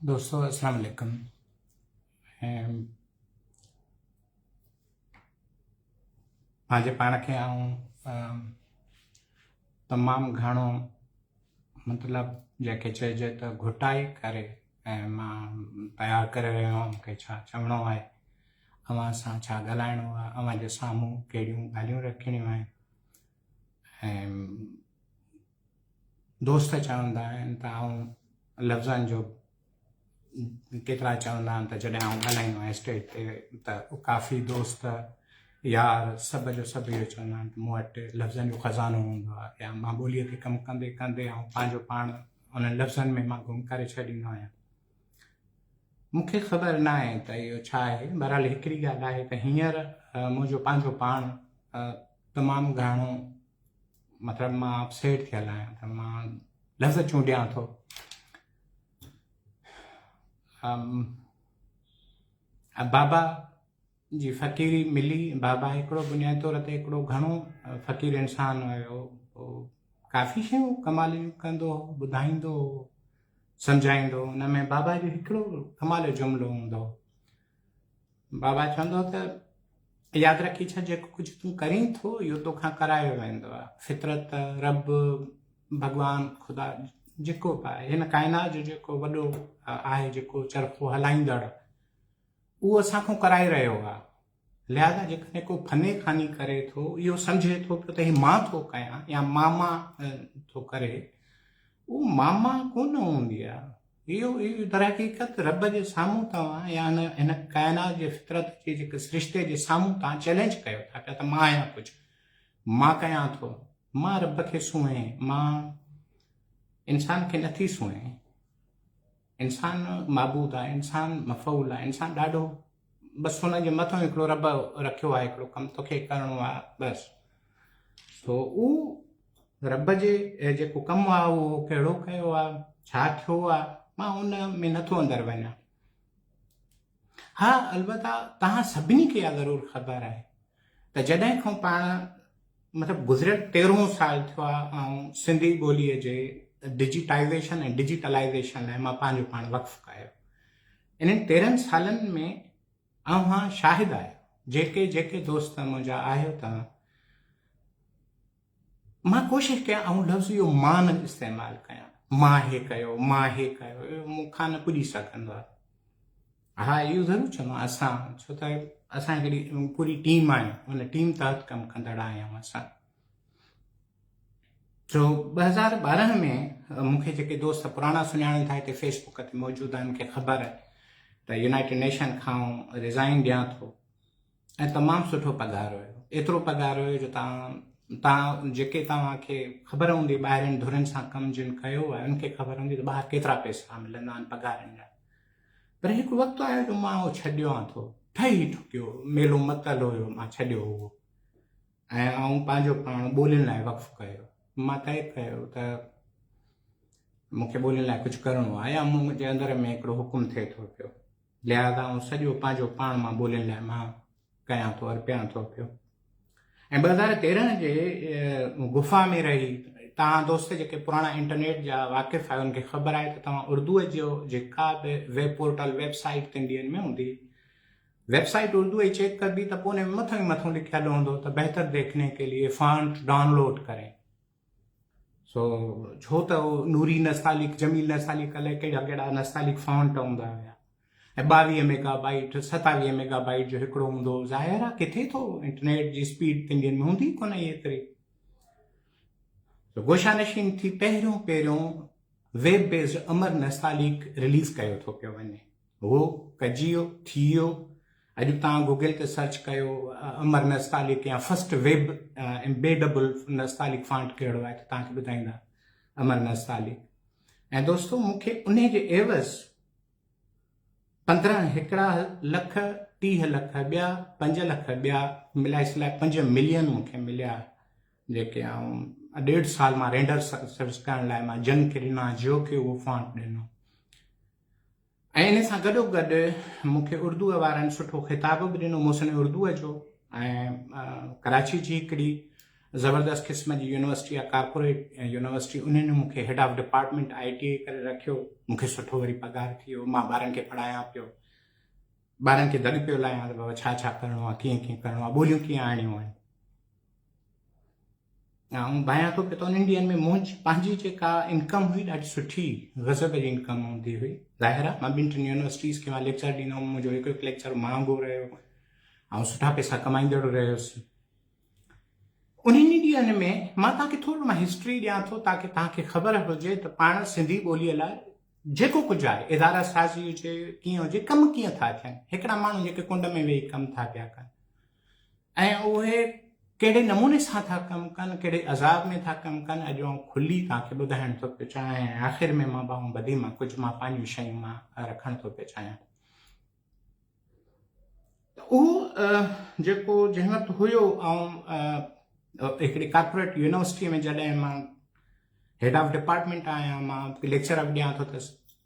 दोस्तों अस्सलाम वालेकुम। पंहिंजे पाण खे तमामु घणो मतिलबु जंहिंखे चइजे त घुटाए करे मां तयारु करे रहियो आहियां। मूंखे छा चवणो आहे, अव्हां सां छा ॻाल्हाइणो आहे, अव्हां जे साम्हूं कहिड़ियूं ॻाल्हियूं रखणियूं आहिनि। दोस्त चवंदा आहिनि त लफ़्ज़नि जो केतिरा चवंदा आहिनि त जॾहिं ॻाल्हाईंदो आहियां स्टेज ते त काफ़ी दोस्त यार सभु जो सभु इहो चवंदा आहिनि त मूं वटि लफ़्ज़नि जो ख़ज़ानो हूंदो आहे, या मां ॿोलीअ ते कमु कंदे कंदे पंहिंजो पाण उन्हनि लफ़्ज़नि में मां गुम करे छॾींदो आहियां। मूंखे ख़बर न आहे त इहो छा आहे। बहरहाल हिकिड़ी ॻाल्हि आहे त हींअर मुंहिंजो पंहिंजो पाण तमामु घणो मतिलबु मां अपसेट थियल आहियां त मां लफ़्ज़ चूंडियां थो। बाबा जी फ़क़ीरी मिली। बाबा हिकिड़ो बुनियादी तौर ते हिकिड़ो घणो फ़क़ीर इंसान हुयो। काफ़ी शयूं कमाल जूं कंदो हो, ॿुधाईंदो हो, सम्झाईंदो। हुन में बाबा जो हिकिड़ो कमाल जो जुमिलो हूंदो। बाबा चवंदो त यादि रखी छॾ, जेको कुझु तूं करीं थो इहो तोखां करायो वेंदो आहे। फितरत, रब, भॻवानु, ख़ुदा, जेको बि आहे हिन काइनात जो जेको वॾो आहे, जेको चरखो हलाईंदड़, उहो असांखां कराए रहियो आहे। लिहाज़ा जेकॾहिं को फने खानी करे थो, इहो सम्झे थो पियो त ही मां थो कयां या मामा थो करे, उहो मामा कोन हूंदी आहे। इहो दर हक़ीक़त रब जे साम्हूं तव्हां या हिन काइनात जे फितरत जे जेके सिरिश्ते जे साम्हूं तव्हां चैलेंज कयो था पिया त मां आहियां कुझु, मां कयां थो, मां रब खे सुहिं, मां इंसान खे नथी सुहिं। इंसान माबूद आहे, इंसान मफ़ऊल आहे, इंसान ॾाढो बसि हुनजे मथां हिकिड़ो रब रखियो आहे, हिकिड़ो कमु तोखे करिणो आहे बसि। सो उहो रब जे जेको कमु आहे उहो कहिड़ो कयो आहे, छा थियो आहे, मां उन में नथो अंदरि वञा। हा, अलबत्ता तव्हां सभिनी खे इहा ज़रूरु ख़बर आहे त जॾहिं खां पाण मतिलबु गुज़िरियल 13 साल थियो आहे ऐं सिंधी ॿोलीअ जे डिजिटाइज़ेशन ऐं डिजिटलाइज़ेशन लाइ मां पंहिंजो पाण वक़्फ़ कयो। इन्हनि 13 सालनि में अव्हां शाहिद आहियो, जेके जेके दोस्त मुंहिंजा आहियो तव्हां, मां कोशिशि कयां लफ़्ज़ इहो मां न इस्तेमालु कयां। मां हे कयो, मां हे कयो, इहो मूंखां न पुॼी सघंदो आहे। हा, इहो ज़रूरु चवंदो असां, छो त असां हिकिड़ी पूरी टीम आहियूं, हुन टीम तहत कमु कंदड़ आहियूं असां। जो 2012 में मूंखे जेके दोस्त पुराणा सुञाणनि था हिते फेसबुक ते मौजूदु आहिनि, मूंखे ख़बर आहे त यूनाइटेड नेशन खां रिज़ाइन ॾियां थो ऐं तमामु सुठो पघार हुयो। एतिरो पघार हुयो जो तव्हां जेके तव्हांखे ख़बर हूंदी ॿाहिरिनि धुरनि सां कमु जिन कयो आहे उनखे ख़बर हूंदी त ॿाहिरि केतिरा पैसा मिलंदा आहिनि पघारनि जा। पर हिकु वक़्तु आयो जो मां उहो छॾियो थो, ठही ठुकियो, मेलो मतल हुयो, मां छॾियो हुओ ऐं पंहिंजो पाण ॿोलियुनि लाइ वक़्फ़ु कयो। मां तइ कयो त मूंखे ॿोलियुनि लाइ कुझु करिणो आहे या मुंहिंजे अंदरि में हिकिड़ो हुकुम थिए थो पियो, लिहाज़ा सॼो पंहिंजो पाण मां ॿोलियुनि लाइ मां कयां थो, अर्पियां थो पियो। ऐं 2013 जे गुफ़ा में रही, तव्हां दोस्त जेके पुराणा इंटरनेट जा वाक़िफ़ आहियो उनखे ख़बर आहे त तव्हां उर्दूअ जो जेका बि वेब पोर्टल वेबसाइट सिंधियुनि में हूंदी, वेबसाइट उर्दू जी चेक करबी त पोइ उन में मथां लिखियलु हूंदो त बेहतर देखने के लिए फॉन्ट डाउनलोड करें। सो छो त नूरी नस्तालिक, जमील नस्तालिक, अलाए कहिड़ा कहिड़ा नस्तालिक फॉन्ट हूंदा हुया ऐं 22 मेगाबाइट 27 मेगाबाइट जो हिकिड़ो हूंदो। ज़ाहिर आहे किथे थो इंटरनेट जी स्पीड सिंधियुनि में हूंदी कोन एतिरी। गोशानशीन थी पहिरियों वेब बेस्ड अमर नस्तालिक रिलीज़ कयो थो पियो वञे। उहो कजियो थी वियो। अॼु तव्हां गूगल ते सर्च कयो अमर नस्तालिक या फर्स्ट वेब एम्बेडेबल नस्तालिक फॉन्ट कहिड़ो आहे त तव्हांखे ॿुधाईंदा अमर नस्तालिक। ऐं दोस्तों मूंखे उन जे एवज़ 15 हिकिड़ा लख 30 लख ॿिया 5 लख ॿिया मिलाए सिलाए 5 मिलियन मूंखे मिलिया, जेके 1.5 साल मां रेंडर सर्च करण लाइ मां जन खे ॾिना, जियो खे उहो फॉन्ट ॾिनो। ऐं इन सां गॾोगॾु मूंखे उर्दूअ वारनि सुठो ख़िताब बि ॾिनो, मोहसिन उर्दूअ जो, ऐं कराची जी हिकिड़ी ज़बरदस्त क़िस्म जी यूनिवर्सिटी आहे, कॉर्पोरेट यूनिवर्सिटी, उन्हनि मूंखे हेड ऑफ डिपार्टमेंट ITA करे रखियो। मूंखे सुठो वरी पघार थी वियो। मां ॿारनि खे पढ़ायां पियो, ॿारनि खे दॾ पियो लायां त बाबा छा छा करिणो आहे, कीअं कीअं करिणो आहे, ॿोलियूं कीअं आणियूं आहिनि। ऐं भायां थो पियो त उन्हनि ॾींहंनि में मुंहिंजी पंहिंजी जेका इनकम हुई ॾाढी सुठी गज़ब जी इनकम हूंदी हुई। ज़ाहिर आहे मां 2-3 यूनिवर्सिटीज़ खे मां लेक्चर ॾींदो हुउमि, मुंहिंजो हिकु हिकु लेक्चर महांगो रहियो ऐं सुठा पैसा कमाईंदड़ रहियुसि। उन्हनि ॾींहंनि में मां तव्हांखे थोरो मां हिस्ट्री ॾियां थो ताकी तव्हांखे ख़बर हुजे त पाण सिंधी ॿोलीअ लाइ जेको कुझु आहे, इदारा साज़ी हुजे, कीअं हुजे, कमु कीअं था थियनि। हिकिड़ा माण्हू जेके कुंड में वेही कमु था पिया कनि ऐं उहे कहिड़े नमूने सां था कमु कनि, कहिड़े अज़ाब में था कमु कनि, अॼु आउं खुली तव्हांखे ॿुधाइण थो पियो चाहियां। ऐं आख़िर में मां भाऊं ॿधी मां कुझु मां पंहिंजियूं शयूं मां रखणु थो पियो चाहियां। उहो जेको जंहिं वक़्तु हुयो ऐं हिकिड़ी कॉर्पोरेट यूनिवर्सिटीअ में जॾहिं मां हेड ऑफ डिपार्टमेंट आहियां, मां लेक्चर बि ॾियां थो त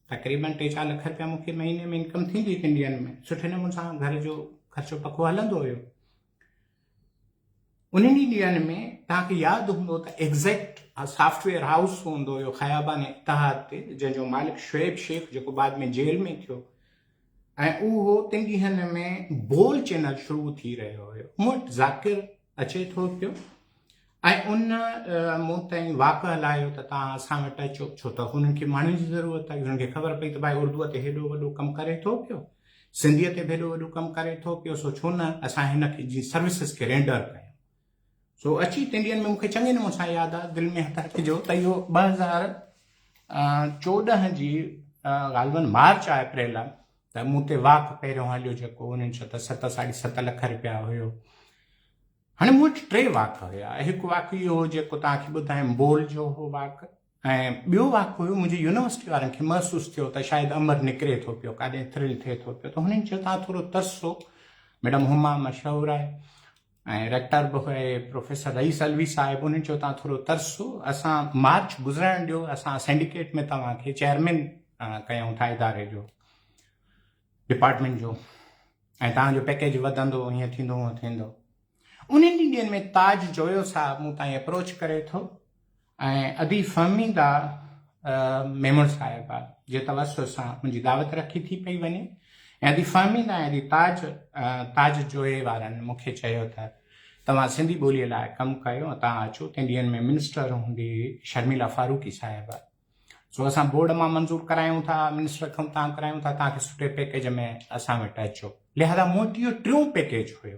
तक़रीबन 3-4 लख रुपया मूंखे महीने में इनकम थींदी हुई इंडियन में। सुठे नमूने सां घर जो ख़र्चो पको हलंदो हुयो। उन्हनि ॾींहंनि में तव्हांखे यादि हूंदो त एग्ज़ैक्ट सॉफ्टवेयर हाउस हूंदो हुयो ख़याबान इत्तेहाद ते, जंहिंजो मालिक शुएब शेख, जेको बाद में जेल में थियो। ऐं उहो 3 ॾींहंनि में बोल चैनल शुरू थी रहियो हुयो। मूं वटि ज़ाकिर अचे थो पियो ऐं उन मूं ताईं वाक़ हलायो त तव्हां असां वटि अचो, छो त हुननि खे माण्हुनि जी ज़रूरत आहे। हुननि खे ख़बर पई त भाई उर्दूअ ते हेॾो वॾो कमु करे थो पियो, सिंधीअ ते बि हेॾो वॾो कमु करे थो पियो, सो छो न असां हिन खे जी सर्विसिस खे रेंडर कयूं। सो अची 3 ॾींहंनि में मूंखे चङे नमूने सां यादि आहे, दिलि में हथ रखिजो त इहो 2014 जी ग़ालिबन मार्च आहे, अप्रैल आहे, त मूं ते वाक़ पहिरियों हलियो जेको उन्हनि चयो त 7-7.5 लख रुपया हुयो। हाणे मूं वटि 3 वाक़ हुया। हिकु वाक़ इहो हो जेको तव्हांखे ॿुधायमि, बोल जो हो वाक़, ऐं ॿियो वाक़ हुयो मुंहिंजी यूनिवर्सिटी वारनि खे महसूसु थियो त शायदि अमर निकिरे थो पियो, काॾे थ्रिल थिए थो पियो, त हुननि चयो तव्हां थोरो तरसो। मैडम हुमा मशहूरु आहे ऐं रेक्टर बि हुए प्रोफेसर रईस अलवी साहिबु, उन्हनि चयो तव्हां थोरो तरसो, असां मार्च गुज़राइण ॾियो, असां सिंडिकेट में तव्हांखे चेयरमैन कयूं था इदारे जो, डिपार्टमेंट जो, ऐं तव्हांजो पैकेज वधंदो, हीअं थींदो हूअं थींदो। उन्हनि ॾींहंनि में ताज जोयो साहिबु मूं ताईं अप्रोच करे थो ऐं अदी फहमीदा मेमण साहिबा जे तवसुल सां मुंहिंजी दावत रखी थी पई वञे। ऐं अदी फहमीदा ऐं अदी ताज जोए वारनि मूंखे चयो त तव्हां सिंधी ॿोलीअ लाइ कमु कयो, तव्हां अचो। 3 ॾींहंनि में मिनिस्टर हूंदी शर्मिला फारूकी साहिबा। सो असां बोर्ड मां मंज़ूर करायूं था, मिनिस्टर खां तव्हां करायूं था, तव्हांखे सुठे पैकेज में असां वटि अचो। लिहाज़ा मूं वटि इहो 3 पैकेज हुयो।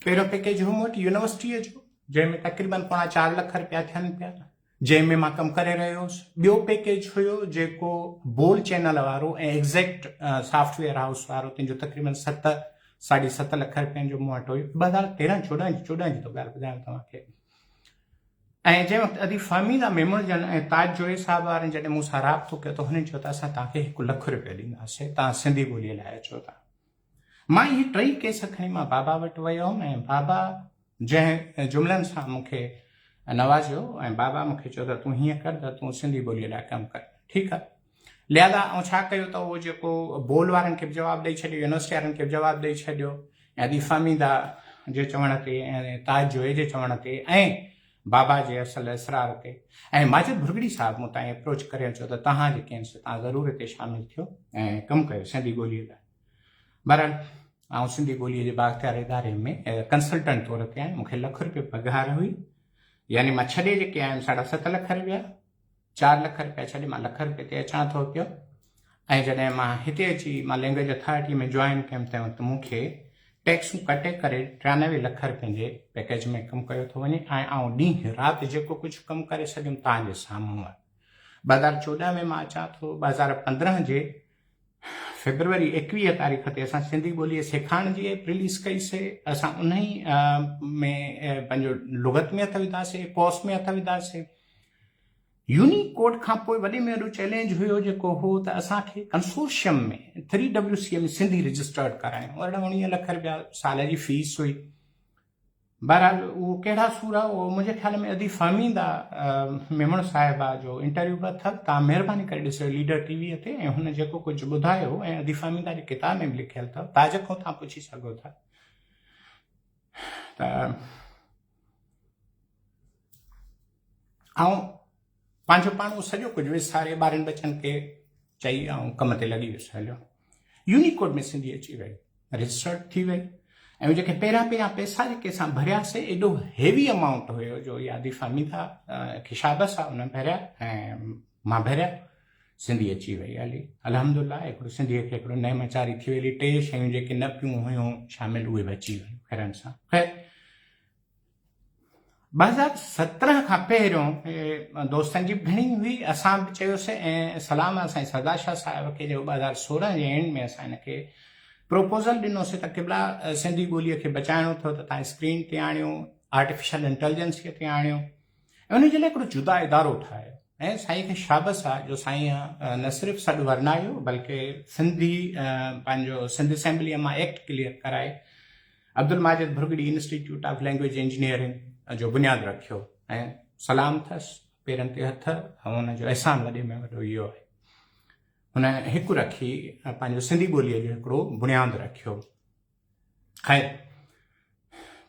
पहिरियों पैकेज हो मूं वटि यूनिवर्सिटीअ जो, जंहिंमें तक़रीबन 4 लख रुपया थियनि पिया, जंहिंमें मां कमु करे रहियो हुउसि। ॿियो पैकेज हुयो जेको बोल चैनल वारो ऐं एग्ज़ैक्ट सॉफ्टवेयर हाउस वारो, तंहिंजो तक़रीबन 7-7.5 लख रुपयनि जो मूं वटि हुयो। 2013-14 जी तो ॻाल्हि ॿुधायां तव्हांखे। ऐं जंहिं वक़्तु अदी फहमीदा मेमणजन ऐं ताज जोए साहिब वारनि जॾहिं मूं सां राब्तो कयो त हुननि चयो त असां तव्हांखे 1 लख रुपया ॾींदासीं, तव्हां सिंधी ॿोलीअ लाइ अचो था। मां इहे 3 केस खणी मां बाबा वटि वियो हुउमि ऐं बाबा जंहिं जुमलनि सां मूंखे नवाज़ियो ऐं बाबा मूंखे चयो त तूं हीअं कर त तूं सिंधी ॿोलीअ लाइ कमु कर। ठीकु आहे। लिहाज़ा ऐं छा कयो त उहो जेको बोल वारनि खे बि जवाबु ॾेई छॾियो, यूनिवर्सिटी वारनि खे बि जवाबु ॾेई छॾियो, ऐं अदी फहमीदा जे चवण ते ऐं ताज जोए जे चवण ते ऐं बाबा जे असल इसरार ते ऐं माजिद भुरगड़ी साहिबु मूं ताईं अप्रोच करे चयो त तव्हां जेके आहिनि तव्हां ज़रूरु हिते शामिलु थियो ऐं कमु कयो सिंधी ॿोलीअ लाइ। बहरहाल आउं सिंधी ॿोलीअ जे बाख़्तियार इदारे में कंसल्टेंट तौर ते आहियां। मूंखे 1 लख रुपया पघार हुई, यानी मां छॾे जेके आहिनि 7.5 लख रुपया, 4 लख रुपया छॾे मां 1 लख रुपये ते अचां थो पियो। ऐं जॾहिं मां हिते अची मां लैंग्वेज अथॉरिटी में जॉइन कयुमि तंहिं वक़्तु मूंखे टैक्सूं कटे करे 93 लख रुपयनि जे पैकेज में कमु कयो थो वञे ऐं आउं ॾींहुं राति जेको कुझु कमु करे सघियुमि तव्हांजे साम्हूं आहे। 2014 में मां अचां थो, 2015 जे फेबरवरी 21 तारीख़ ते असां सिंधी ॿोलीअ सेखारण जी एप रिलीज़ कईसीं। असां उन ई में पंहिंजो लुगत में हथ विधासीं, कोर्स में हथ विधासीं। यूनिकोड खां पोइ वॾे में वॾो चैलेंज हुयो जेको हो त असांखे कंसोर्शियम में 3WCA में सिंधी रजिस्टर्ड करायूं। 19 लख रुपया साल जी फीस हुई। बहरहाल उहो कहिड़ा सूर आहे उहो मुंहिंजे ख़्याल में अदी फहमीदा मेमण साहिबा जो इंटरव्यू बि अथव, तव्हां महिरबानी करे ॾिसो लीडर टीवीअ ते, ऐं हुन जेको कुझु ॿुधायो ऐं अदी फहमीदा जे किताब में बि लिखियलु अथव, ताज खां तव्हां पुछी सघो था। त ऐं पंहिंजो पाण सॼो कुझु विसारे ॿारनि बचनि खे चई ऐं कम ते लॻी वियुसि हलियो। यूनिकोड में सिंधी अची वई, रजिस्टर्ड थी वई। ऐं जेके पहिरियां पैसा जेके असां भरियासीं एॾो हेवी अमाउंट हुयो जो यादी फ़हमीदा खिशाबस आहे उन भरिया ऐं मां भरिया, सिंधी अची वई हली अल्हम्दुलिल्लाह। हिकिड़ो सिंधीअ खे हिकिड़ो नेमचारी थी वई। 3 शयूं जेके न पियूं हुयूं शामिल उहे बि अची वयूं ख़ैरनि सां। ख़ैर 2017 खां पहिरियों दोस्तनि जी घणी हुई, असां बि चयोसीं ऐं सलाम साईं सरदार शाह साहिब खे जो 2016 जे एंड में असां हिनखे प्रोपोज़ल ॾिनोसीं त क़िबला सिंधी ॿोलीअ खे बचाइणो अथव त तव्हां स्क्रीन ते आणियो, आर्टिफिशियल इंटेलिजेंसीअ ते आणियो ऐं उनजे लाइ हिकिड़ो जुदा इदारो ठाहियो। ऐं साईं खे शाबस आहे जो साईं न सिर्फ़ु सॾु वरनायो बल्कि सिंधी पंहिंजो सिंध असेंबलीअ मां एक्ट क्लियर कराए Abdul Majid Bhurgri institute of language engineering जो बुनियादु रखियो ऐं सलाम अथसि, पेरनि ते हथ ऐं हुनजो अहसान वॾे में वॾो इहो आहे। हुन हिकु रखी पंहिंजो सिंधी ॿोलीअ जो हिकिड़ो बुनियादु रखियो। ख़ैर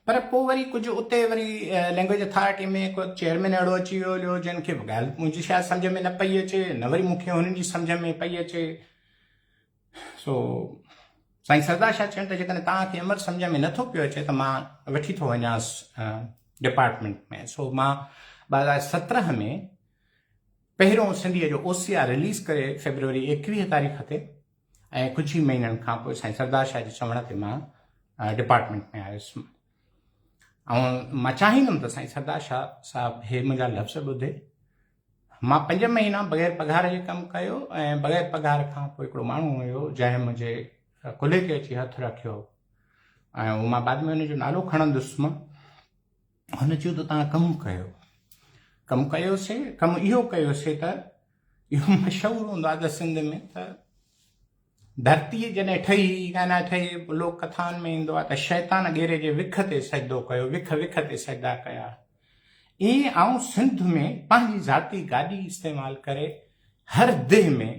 पर पोइ वरी कुझु उते वरी लैंग्वेज अथॉरिटी में को चेयरमैन अहिड़ो अची वियो जिन खे ॻाल्हि मुंहिंजी शायदि सम्झ में न पई अचे, न वरी मूंखे हुननि जी सम्झ में पई अचे। सो साईं सरदार शाह चवनि त जेकॾहिं तव्हांखे अमर सम्झ में नथो पियो अचे त मां वठी थो वञांसि डिपार्टमेंट में। सो मां 2017 में पहिरियों सिंधीअ जो OCR रिलीज़ करे फेब्रुवरी 21 तारीख़ ते ऐं कुझु ई महीननि खां पोइ साईं सरदार शाह जे चवण ते मां डिपार्टमेंट में आयुसि। ऐं मां चाहींदुमि त साईं सरदार शाह साहिबु हे मुंहिंजा लफ़्ज़ ॿुधे। मां 5 महीना बग़ैर पघार जे कमु कयो ऐं बग़ैर पघार खां पोइ हिकिड़ो माण्हू हुयो जंहिं मुंहिंजे कुल्हे ते अची हथु रखियो ऐं उहो मां बाद में हुनजो नालो खणंदुसि। मां हुन चयो त तव्हां कमु कयोसीं, कमु इहो कयोसीं त इहो मशहूरु हूंदो आहे त सिंध में त धरती जॾहिं ठही काना ठही लोक कथाउनि में ईंदो आहे त शैतान ॻेरे जे विख ते सजदो कयो, विख ते सजदा कया। ईअं आऊं सिंध में पंहिंजी ज़ाती गाॾी इस्तेमालु करे हर देह में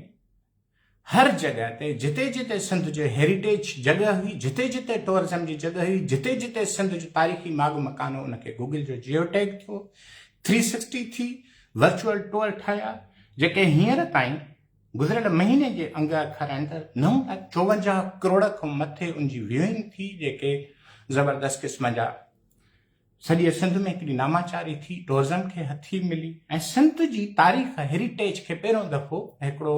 हर जॻह ते जिते जिते सिंध जो हेरिटेज जॻह हुई, जिते जिते टूरिज़म जी जॻह हुई, जिते जिते सिंध जो तारीख़ी माग मकान हो उनखे गूगल जो जियो टैग थियो, 360 थी, वर्चुअल टूर ठाहिया जेके हींअर ताईं गुज़िरियल महीने जे अंग अखर अंदरि 954 करोड़ खां मथे उनजी व्यूइंग थी, जेके ज़बरदस्त क़िस्म जा सॼे सिंध में हिकिड़ी नामाचारी थी, टूरिज़म खे हथी मिली ऐं सिंध जी तारीख़ हेरिटेज खे पहिरियों दफ़ो हिकिड़ो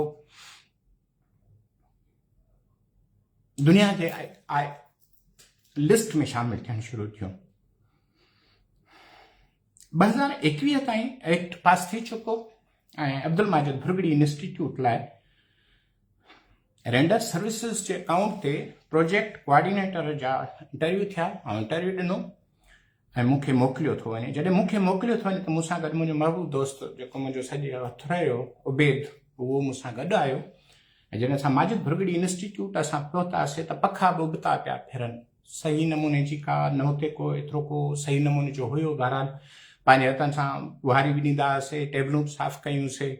दुनिया जे लिस्ट में शामिल थियणु शुरू थियो। 2021 ताईं एक्ट पास थी चुको ऐं अब्दुल माजिद भुरगड़ी इंस्टीट्यूट लाइ रेंडर सर्विसिस जे अकाउंट ते प्रोजेक्ट कोऑर्डिनेटर जा इंटरव्यू थिया ऐं इंटरव्यू ॾिनो ऐं मूंखे मोकिलियो थो वञे। जॾहिं मूंखे मोकिलियो थो वञे त मूंसां गॾु मुंहिंजो महबूब दोस्त जेको मुंहिंजो सॼो हथु रहियो उबैद, उहो मूंसां गॾु आयो ऐं जॾहिं असां माजिद भुरगड़ी इंस्टीट्यूट असां पहुतासीं त पखा बि उबता पिया फिरनि। सही नमूने जी का न हुते को एतिरो को सही नमूने जो हुयो। बहरहाल पंहिंजे हथनि सां बुहारी बि ॾींदा हुआसीं, टेबलूं साफ़ु कयूंसीं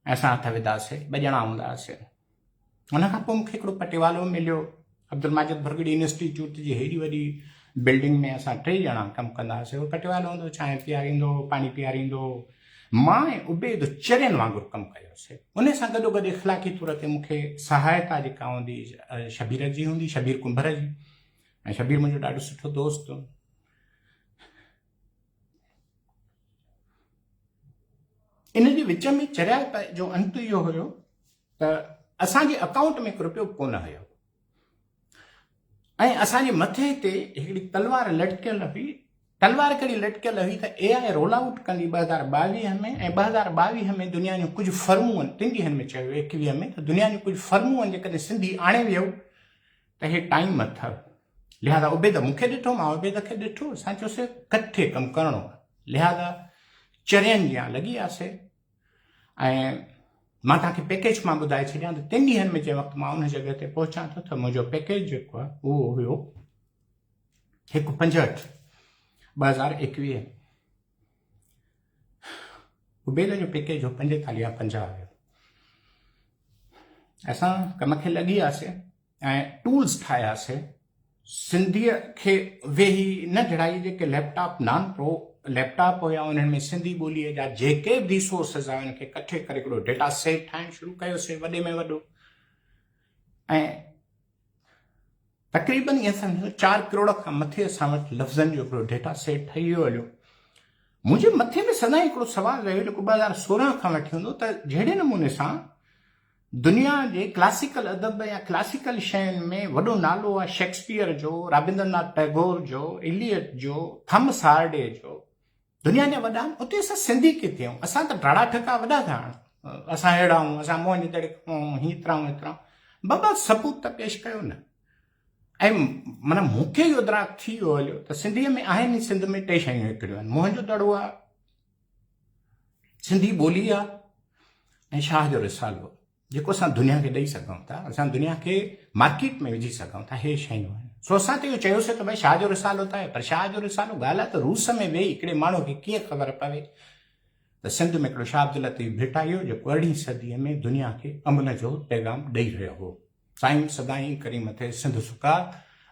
ऐं असां हथ विधासीं, 2 ॼणा हूंदा हुआसीं। हुन खां पोइ मूंखे हिकिड़ो पटिवालो मिलियो अब्दुल माजिद भुरगड़ी इंस्टीट्यूट जी हेॾी वॾी बिल्डिंग में असां 3 ॼणा कमु कंदा हुआसीं। उहो पटिवालो हूंदो, चांहि पीआरींदो, पाणी पीआरींदो। मां ऐं उबैद चरियनि वांगुरु कमु कयोसीं। उन सां गॾोगॾु इख़लाक़ी तौर ते मूंखे सहायता जेका हूंदी शबीर जी हूंदी, शबीर कुंभर जी, ऐं शबीर मुंहिंजो ॾाढो सुठो दोस्त हो। इन जे विच में चरिया जो अंत इहो हुयो त असांजे अकाउंट में 1 रुपयो कोन हुयो ऐं असांजे मथे ते हिकिड़ी तलवार लटकियल हुई। तलवार कहिड़ी लटकियल हुई त AI रोल आउट कंदी 2022 में ऐं 2022 में दुनिया जूं कुझु फर्मूं आहिनि, 3 ॾींहंनि में चयो 21 में त दुनिया जूं कुझु फर्मूं आहिनि जेकॾहिं सिंधी आणे वियो त हे टाइम अथव। लिहाज़ा उबैद मूंखे ॾिठो, मां उबैद खे ॾिठो, असां चयोसीं कठे कमु करिणो। लिहाज़ा चरियनि जी लॻी वियासीं ऐं मां तव्हांखे पैकेज मां ॿुधाए छॾियां त 3 ॾींहंनि में जंहिं वक़्तु मां उन जॻह ते पहुचां थो त मुंहिंजो पैकेज जेको आहे उहो हुयो 165 2021। उबैद जो पैकेज हो 45 या 50 हुयो। असां कम खे लॻी वियासीं ऐं टूल्स ठाहियासीं। सिंधीअ खे वेही न ढिड़ाई जेके लैपटॉप नॉन प्रो लैपटॉप हुया उन्हनि में सिंधी ॿोलीअ जा जेके बि रिसोर्सिस आहिनि उनखे इकठे करे हिकिड़ो डेटा सेट ठाहिणु शुरू कयोसीं वॾे में वॾो, ऐं तक़रीबन ईअं सम्झो 4 करोड़ खां मथे असां वटि लफ़्ज़नि जो हिकिड़ो डेटा सेट ठही वियो हलियो। मुंहिंजे मथे में सदाईं हिकिड़ो सुवालु रहियो जेको 2016 खां वठी हूंदो त जहिड़े नमूने सां दुनिया जे क्लासिकल अदब या क्लासिकल शयुनि में वॾो नालो आहे शेक्सपियर जो, रविंद्रनाथ टैगोर जो, इलियट जो, थॉमस हार्डे जो, दुनिया जा वॾा आहिनि, उते असां सिंधी किथे आहियूं? असां त ढाड़ा ठका वॾा था आहियूं, असां अहिड़ा आहियूं, असां मोहन दड़े खाऊं, हीतराऊं हेतिराऊं, बाबा सबूत त पेश कयो न। ऐं माना मूंखे इहो इदराक थी वियो हलियो त सिंधीअ में आहिनि ई सिंध में 2 शयूं हिकिड़ियूं आहिनि, मोहन जो दड़ो आहे, सिंधी ॿोली आहे, ऐं शाह जो रिसालो जेको असां दुनिया खे ॾेई सघूं था, असां दुनिया खे मार्केट में विझी सघूं था। हे शयूं आहिनि। सो असां त इहो चयोसीं त भई शाह जो रिसालो त आहे, पर शाह जो रिसालो ॻाल्हि आहे त रूस में वेही हिकिड़े माण्हू खे कीअं ख़बर पवे त सिंध में हिकिड़ो शाह अब्दुल लतीफ़ भिटायो जेको 18वीं सदीअ में दुनिया खे अमन जो पैगाम ॾेई रहियो हो। साईं सदाईं करी मथे सिंध सुकार,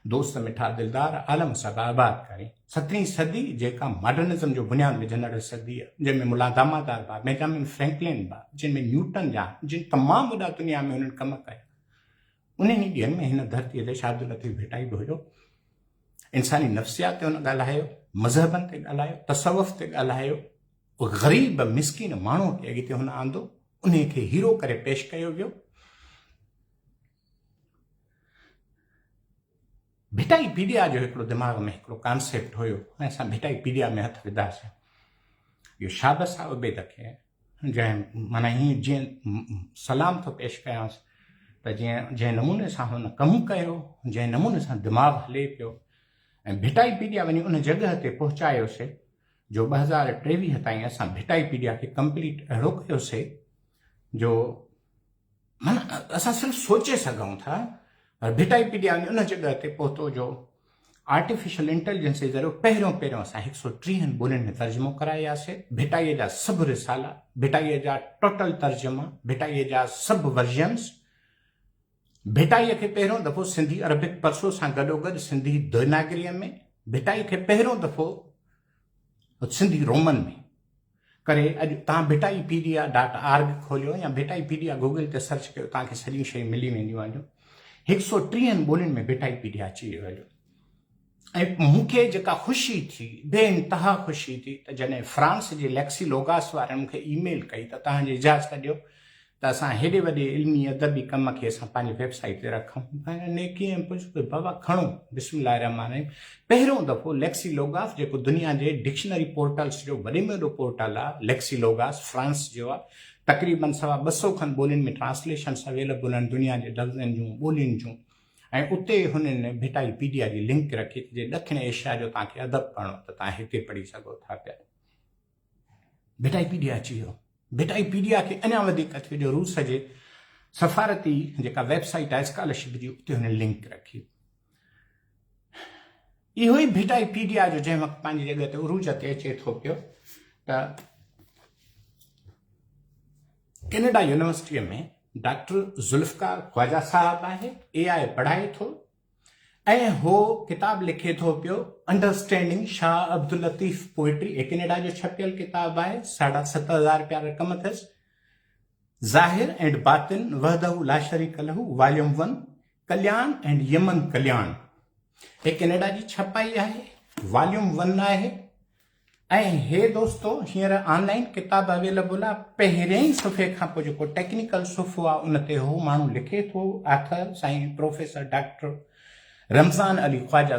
दोस्त मिठा दिलदार, आलम सब आबाद करे। 17वीं सदी जेका मॉडर्निज़म जो बुनियादु विझंदड़ सदी आहे, जंहिंमें मुला दामादार बा, बेंजामिन फ्रैंकलिन बा, जिनमें न्यूटन जा, जिन तमामु वॾा दुनिया में हुननि कम कया, उन्हनि ॾींहनि में हिन धरतीअ ते शाह अब्दुल लतीफ़ भिटाई बि हुयो। इंसानी नफ़्सियात ते हुन ॻाल्हायो, मज़हबनि ते ॻाल्हायो, तसवुफ़ ते ॻाल्हायो, ग़रीब मिसकिन माण्हूअ खे अॻिते हुन आंदो, उन खे हीरो करे पेश कयो वियो। भिटाईपीडिया जो हिकिड़ो दिमाग़ में हिकिड़ो कॉन्सेप्ट हुयो, ऐं असां भिटाईपीडिया में हथ विधासीं। इहो शाबस आहे उबैद खे, जंहिं माना हीअं जीअं सलाम थो पेश कयांसि त जंहिं नमूने सां हुन कमु कयो, जंहिं नमूने सां दिमाग़ हले पियो, ऐं भिटाईपीडिया वञी उन जॻह ते पहुचायोसीं जो 2023 ताईं असां भिटाईपीडिया खे कंप्लीट अहिड़ो कयोसीं जो माना असां सिर्फ़ु सोचे सघूं था, पर भिटाईपीडिया वञी उन जॻह ते पहुतो जो आर्टिफिशियल इंटेलिजेंस जे ज़रिए पहिरियों असां 130 ॿोलियुनि में तर्जुमो करायासीं। भिटाईअ जा सभु रिसाला, भिटाईअ जा टोटल तर्जुमा, भिटाईअ जा सभु वर्जन्स, भिटाईअ खे पहिरियों दफ़ो सिंधी अरबिक परसो सां गॾोगॾु सिंधी देवनागरीअ में, भिटाई खे पहिरियों दफ़ो सिंधी रोमन में करे। अॼु तव्हां भिटाईपीडिया.org खोलियो या भिटाईपीडिया गूगल ते सर्च कयो, तव्हांखे सॼियूं शयूं मिली वेंदियूं आहिनि। 130 ॿोलियुनि में भिटाईपीडिया अची वियो हलियो। ऐं मूंखे जेका ख़ुशी थी, बेइंतहा ख़ुशी थी, त जॾहिं फ्रांस जे लेक्सी लोगास वारनि मूंखे ईमेल कई त तव्हांजी इजाज़त ॾियो त असां हेॾे वॾे इल्मी अदबी कम खे असां पंहिंजी वेबसाइट ते रखूं। नेकी ऐं पुछो बाबा खणो, बिस्मिल्लाह रहमान रहीम। पहिरियों दफ़ो लेक्सी लोगास जेको दुनिया जे डिक्शनरी पोर्टल्स जो वॾे में वॾो पोर्टल आहे, लेक्सी लोगास फ्रांस जो आहे, तक़रीबन 250 खनि ॿोलियुनि में ट्रांसलेशन्स अवेलेबल आहिनि दुनिया जे लफ़्ज़नि जूं, ॿोलियुनि जूं। ऐं उते हुननि भिटाईपीडिया जी लिंक रखी जे ॾखिण एशिया जो तव्हांखे अदब पढ़णो त तव्हां हिते पढ़ी सघो था पिया। भिटाईपीडिया अची वियो। भिटाईपीडिया खे अञा वधीक थी वियो, रूस जे सफ़ारती जेका वेबसाइट आहे स्कॉलरशिप जी, उते हुन लिंक रखी। इहो ई भिटाईपीडिया जो जंहिं वक़्तु पंहिंजी जॻह ते उरूज ते अचे थो पियो त कैनेडा यूनिवर्सिटीअ में डॉक्टर ज़ुल्फ़कार ख्वाजा साहब आहे, AI पढ़ाए थो, ऐं हो किताब लिखे थो पियो understanding Shah Abdul Latif poetry. Canada जो छपियल किताब आहे, 7,500 रुपया रक़म अथसि। ज़ाहिर एंड बातिन वहदहू ला शरीक लहू, वॉल्यूम 1, कल्याण एंड यमन कल्याण। हे कैनेडा जी छपाई आहे, वॉल्यूम 1 आहे। ऐं हे दोस्तो हींअर ऑनलाइन किताब अवेलेबल आहे। पहिरें ई सुफ़े खां पोइ जेको टेक्निकल सुफ़ो आहे उन ते हो माण्हू लिखे थो, author Sain professor doctor Ramzan Ali Khwaja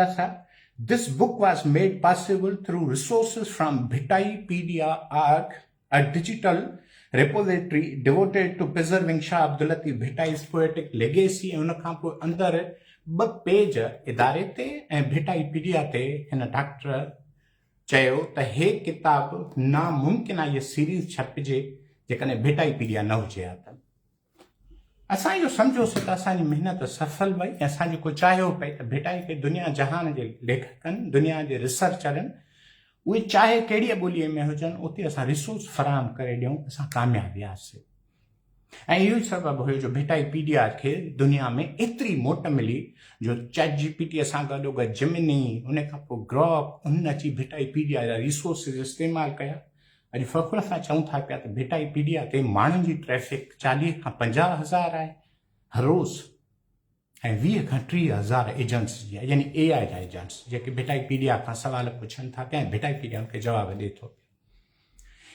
Sahab. This book was made possible through resources from भिटाईपीडिया.org, a digital repository devoted to preserving Shah Abdul Latif Bhitai's poetic legacy। उन खां पोइ अंदरि 2 पेज इदारे ते ऐं भिटाईपीडिया ते हिन डॉक्टर चयो त हे किताब नामुमकिन आहे, इहा सीरीज़ छपिजे जेकॾहिं भिटाईपीडिया न हुजे हा त। असां इहो सम्झोसीं त असांजी महिनत सफल वई। असां जेको चाहियो पई त भिटाई खे दुनिया जहान जे लेखकनि, दुनिया जे रिसर्चरनि, उहे चाहे कहिड़ी ॿोलीअ में हुजनि, उते असां रिसोर्स फराहम करे ॾियूं, असां कामयाबु वियासीं। ऐं इहो ई सबबु हुयो जो भिटाईपीडिया खे दुनिया में एतिरी मोट मिली जो चैट जीपीटी सां गॾोगॾु जिमिनी, उन खां पोइ ग्रॉक, उन्हनि अची भिटाईपीडिया जा रिसोर्सिस इस्तेमालु कया। अॼु फ़ख़ुर सां चऊं था पिया त भिटाईपीडिया ते माण्हुनि जी ट्रैफ़िक 40 खां 50,000 आहे हर रोज़, ऐं 20 खां 30,000 एजेंट्स जी आहे, यानी AI जा एजेंट्स जेके भिटाईपीडिया खां सवाल पुछनि था पिया ऐं भिटाईपीडिया उनखे जवाब ॾिए थो।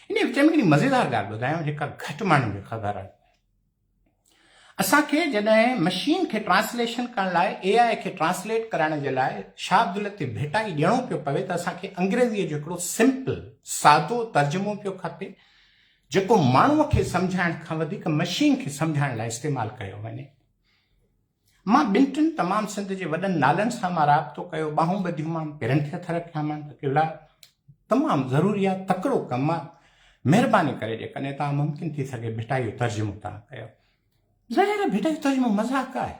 इन विच में हिकिड़ी मज़ेदार ॻाल्हि ॿुधायांव जेका घटि माण्हुनि खे ख़बर आहे। असांखे जॾहिं मशीन खे ट्रांसलेशन करण लाइ, AI खे ट्रांसलेट करण जे लाइ शाब्द ते भिटाई ॾियणो पियो पवे त असांखे अंग्रेज़ीअ जो हिकिड़ो सिंपल सादो तर्जुमो पियो खपे जेको माण्हूअ खे सम्झाइण खां वधीक मशीन खे सम्झाइण लाइ इस्तेमालु कयो वञे। मां ॿिनि टिनि तमामु सिंध जे वॾनि नालनि सां मां राब्तो कयो, ॿाहूं ॿधियूं, मां पेरनि खे हथ रखिया, मां त किला तमामु ज़रूरी आहे, तकिड़ो कमु आहे। महिरबानी करे जेकॾहिं तव्हां मुमकिन थी सघे भिटाई जो तर्जुमो तव्हां कयो। ज़ाहिर भिटाई तर्जुमो मज़ाक आहे।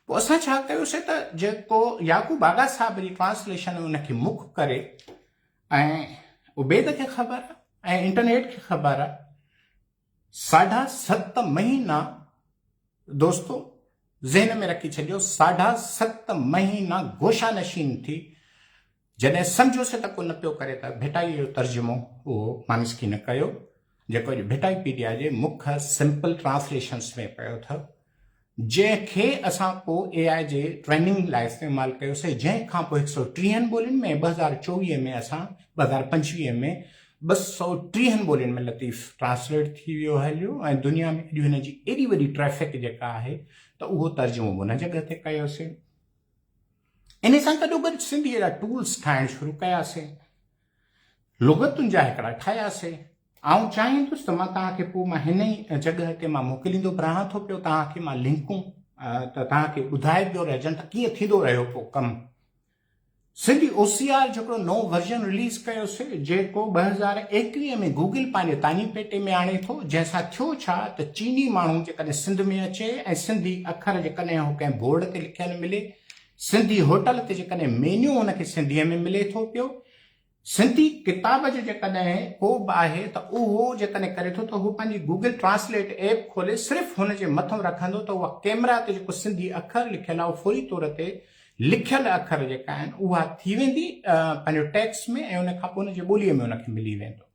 पोइ असां छा कयोसीं त जेको याकूब आगा साहिब जी ट्रांसलेशन उनखे मुख करे, ऐं उबैद खे ख़बर आहे ऐं इंटरनेट खे ख़बर आहे, 7.5 महीना दोस्तो ज़हन में रखी छॾियो, 7.5 महीना गोशा नशीन थी जॾहिं सम्झोसीं त को न पियो करे त भिटाई जो तर्जुमो उहो मानिस की न कयो जेको भिटाईपीडिया जे मुख सिंपल ट्रांसलेशन्स में पियो अथव, जंहिंखे असां पोइ AI जे ट्रेनिंग लाइ इस्तेमालु कयोसीं, जंहिंखां पोइ 130 ॿोलियुनि में 2024 में असां 2025 में 230 ॿोलियुनि में लतीफ़ ट्रांसलेट थी वियो हलियो, ऐं दुनिया में अॼु हिन जी एॾी वॾी ट्रैफ़िक जेका आहे त उहो तर्जुमो उन जॻह ते कयोसीं। इन सां गॾोगॾु सिंधीअ जा टूल्स ठाहिण शुरू कयासीं, लुग़तुनि जा हिकिड़ा ठाहियासीं। आउं चाहींदुसि त मां तव्हांखे पोइ मां हिन ई जॻह ते मां मोकिलींदो बि रहां थो पियो तव्हांखे मां लिंकूं, त तव्हांखे ॿुधाए पियो रहिजनि त कीअं थींदो रहियो पोइ कमु। सिंधी OCR जेको नओं वर्जन रिलीज़ कयोसीं, जेको 2021 में गूगल पंहिंजे तानी पेटे में आणे थो, जंहिंसां थियो छा त चीनी माण्हू जेकॾहिं सिंध में अचे ऐं सिंधी अखर जेकॾहिं हू कंहिं बोर्ड ते लिखियलु मिले, सिंधी होटल ते जेकॾहिं मेन्यू हुनखे सिंधीअ में मिले थो पियो, सिंधी किताब जो जेकॾहिं को बि आहे त उहो जेकॾहिं करे थो त उहो पंहिंजी गूगल ट्रांसलेट ऐप खोले सिर्फ़ु हुनजे मथां रखंदो त उहा कैमरा ते जेको सिंधी अखर लिखियलु आहे उहो फौरी तौर ते लिखियलु अखर जेका आहिनि उहा थी वेंदी पंहिंजो टेक्स्ट में, ऐं उन खां पोइ हुनजे ॿोलीअ में उनखे मिली वेंदो।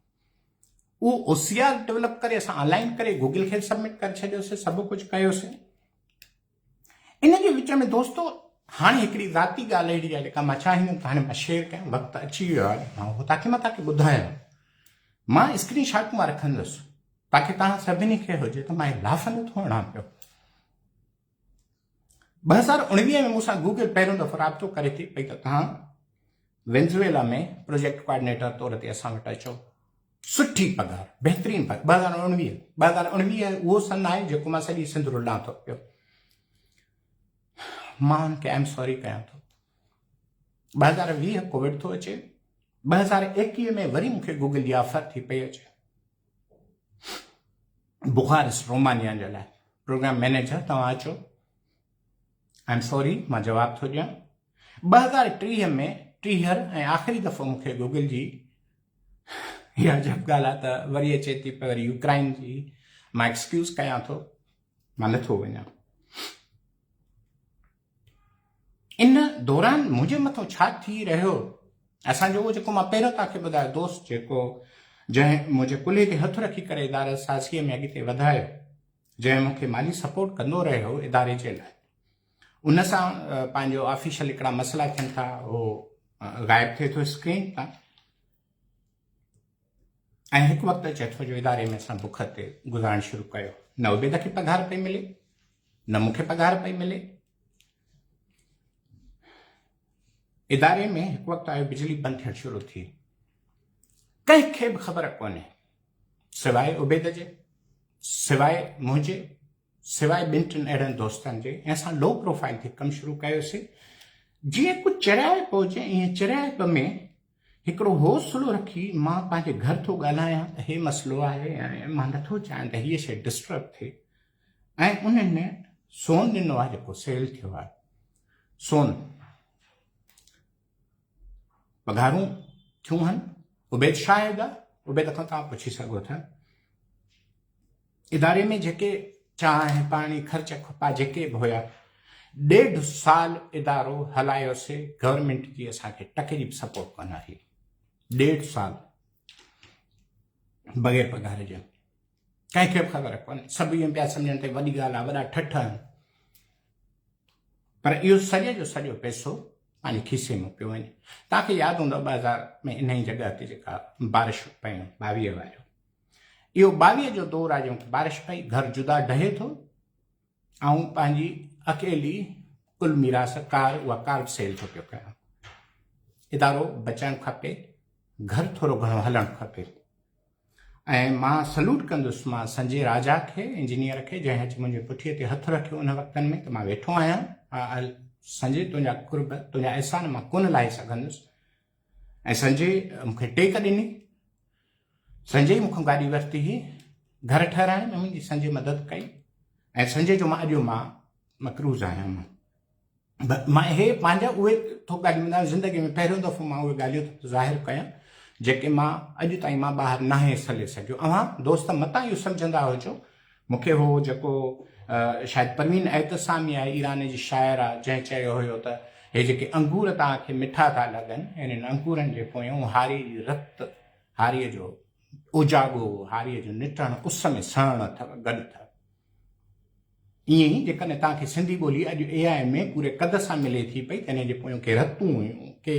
उहो OCR डेवलप करे असां ऑनलाइन करे गूगल खे सबमिट करे छॾियोसीं, सभु कुझु कयोसीं। इन जे विच में दोस्तो हाणे हिकिड़ी ज़ाती ॻाल्हि अहिड़ी आहे जेका मां चाहींदुमि त हाणे मां शेयर कयां, वक़्तु अची वियो आहे, मां तव्हांखे ॿुधायां, मां स्क्रीन शॉट मां रखंदुसि ताकी तव्हां सभिनी खे हुजे त मां लाफ़ नथो हणां पियो। 2019 में मूंसां गूगल पहिरियों दफ़ो राब्तो करे थी पई त तव्हां वेनेज़ुएला में प्रोजेक्ट कोऑर्डिनेटर तौर ते असां वटि अचो, सुठी पघार, बहितरीन पघार। 2019 उहो सन आहे जेको मां सॼी सिंध रुलां थो पियो। मां हुनखे आई एम सॉरी कयां थो। 2020 कोविड थो अचे, 2021 में वरी मूंखे गूगल जी ऑफर थी पई अचे बुखारिस्ट रोमानिया जे लाइ प्रोग्राम मैनेजर, तव्हां अचो। आई एम सॉरी, मां जवाब थो ॾियां। 2030 में 30 ऐं आख़िरी दफ़ो मूंखे गूगल जी इहा जब ॻाल्हि आहे त वरी अचे थी पर वरी यूक्राइन जी, मां एक्सक्यूज़ कयां थो, मां नथो वञा। इन दौरान मुंहिंजे मथां छा थी रहियो, असांजो उहो जेको मां पहिरियों तव्हांखे ॿुधायो दोस्त जेको जंहिं मुंहिंजे कुल्हे ते हथु रखी करे इदारे साज़ीअ में अॻिते वधायो, जंहिं मूंखे माली सपोर्ट कंदो रहियो इदारे जे लाइ, उन सां पंहिंजो ऑफिशियल हिकिड़ा मसइला थियनि था, उहो ग़ाइबु थिए थो स्क्रीन तां, ऐं हिकु वक़्तु अचे थो जो इदारे में असां बुख ते गुज़ारणु शुरू कयो। न उबैद खे पघार पई मिले, न मूंखे पघार पई मिले। इदारे में हिकु वक़्तु आयो बिजली बंदि थियणु शुरू थी, कंहिंखे बि ख़बर कोन्हे सवाइ उबैद जे, सवाइ मुंहिंजे, सवाइ ॿिनि टिनि अहिड़नि दोस्तनि जे, ऐं असां लो प्रोफाइल ते कमु शुरू कयोसीं। जीअं कुझु चिराइप हुजे, ईअं चिराइप में हिकिड़ो हौसलो रखी मां पंहिंजे घर थो ॻाल्हायां त हे मसइलो आहे ऐं मां नथो चाहियां त हीअ शइ डिस्टर्ब थिए, ऐं उन्हनि सोन ॾिनो आहे जेको सेल थियो आहे। सोन पघारूं थियूं आहिनि, उबैद शायदि आहे, उबैद खां तव्हां पुछी सघो था। इदारे में जेके चांहि पाणी ख़र्च खपा जेके बि हुया 1.5 साल इदारो हलायोसीं गवर्नमेंट जी असांखे टके जी बि सपोर्ट कोन हुई 1.5 साल बग़ैर पघार जे कंहिंखे बि ख़बर कोन्हे सभु इहो पिया सम्झनि त वॾी ॻाल्हि आहे वॾा ठठ आहिनि पर इहो सॼे जो सॼो पैसो पंहिंजे खीसे में पियो वञे तव्हांखे यादि हूंदो 2000 में इन ई जॻह ते जेका बारिश पयूं 22 वारियूं इहो 22 जो दौरु आहे जंहिंखे बारिश पई घर जुदा ढहे थो ऐं पंहिंजी अकेली कुल मीरास कार उहा कार सेल थो पियो कयां इदारो बचाइणु खपे घर थोरो घणो हलणु खपे ऐं मां सल्यूट कंदुसि मां संजय राजा खे इंजीनियर खे जंहिं अची मुंहिंजे पुठीअ ते हथु रखियो उन वक़्तनि में त मां वेठो आहियां संजय तुंहिंजा कुर्ब तुंहिंजा अहसान मां कोन लाहे सघंदुसि ऐं संजय मूंखे टेक ॾिनी संजय मूंखां गाॾी वरिती हुई घर ठहिराइण में मुंहिंजी संजय मदद कई ऐं संजय जो मां अॼु मां मक़रूज़ आहियां मां हे पंहिंजा उहे थो ॻाल्हियूं ज़िंदगी में पहिरियों दफ़ो मां उहे ॻाल्हियूं ज़ाहिर कयां जेके मां अॼु ताईं मां ॿाहिरि नाहे सले सघियो अव्हां दोस्त मतां इहो सम्झंदा हुजो मूंखे हो जेको शायदि परवीन एहतसामी आहे ईरान जी शाइर आहे जंहिं चयो हुयो त हे जेके अंगूर तव्हांखे मिठा था लॻनि इन्हनि अंगूरनि जे पोयां हारी जी रत हारीअ जो उजागो हारीअ जो निटण उस में सड़ण अथव गॾु अथव ईअं ई जेकॾहिं तव्हांखे सिंधी ॿोली अॼु AI में पूरे कद सां मिले थी पई त इन जे पोयां के रतूं हुयूं के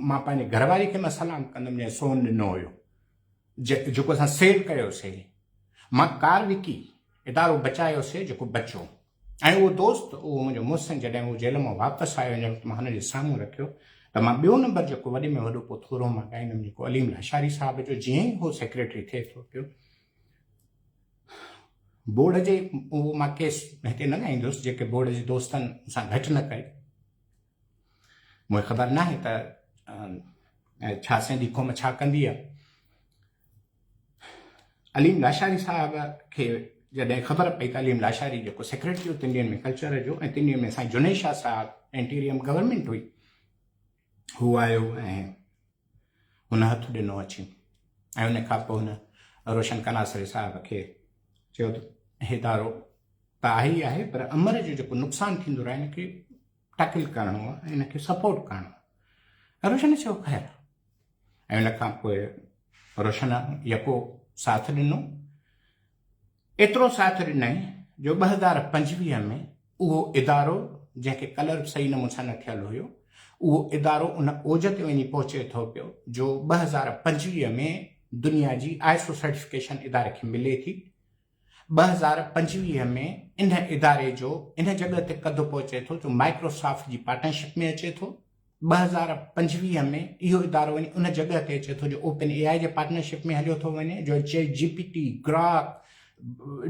मां पंहिंजे घरवारी खे मां सलाम कंदुमि जंहिं सोन ॾिनो हुयो जेको असां सेव कयोसीं मां कार विकी इदारो बचायोसीं जेको बचो ऐं उहो दोस्त उहो मुंहिंजो मुड़ुसु जॾहिं उहो जेल मां वापसि आयो जंहिं वक़्तु मां हुनजे साम्हूं रखियो त मां ॿियो नंबर जेको वॾे में वॾो पोइ थोरो मां ॻाईंदुमि जेको अलीम लाशारी साहिब जो जीअं ई उहो सेक्रेटरी थिए थो पियो बोर्ड जे उहो मां केस हिते न ॻाईंदुसि जेके बोर्ड जे दोस्तनि सां घटि न कई मूंखे ख़बर नाहे त छा सिंधी क़ौम छा कंदी आहे अलीम लाशारी साहिब खे जॾहिं ख़बर पई त अलीम लाशारी जेको सेक्रेटरी हो तिंडियन में कल्चर जो ऐं तिंडियन में साईं जुनेद शाह साहिब इंटीरियम गवर्नमेंट हुई हू आयो ऐं हुन हथु ॾिनो अची ऐं उन खां पोइ हुन रोशन कनासरे साहिब खे चयो त हे इदारो त आहे ई आहे पर अमर जो जेको नुक़सानु थींदो रहे हिनखे टैकल करिणो आहे ऐं हिनखे सपोर्ट करिणो आहे रोशन चयो ख़ैरु ऐं उन खां पोइ रोशन यको साथ ॾिनो एतिरो साथ ॾिनई जो 2025 में उहो इदारो जंहिंखे कलर सही नमूने सां न थियलु हुयो उहो इदारो उन ओज ते वञी पहुचे थो पियो जो 2025 में दुनिया जी ISO सर्टिफिकेशन इदारे खे मिले थी 2025 में इन इदारे जो इन जॻह ते कदु पहुचे थो जो माइक्रोसॉफ्ट जी पार्टनरशिप में अचे थो 2025 में इहो इदारो वञी उन जॻह ते अचे थो जो ओपन AI जे पार्टनरशिप में हलियो थो वञे जो ChatGPT ग्राक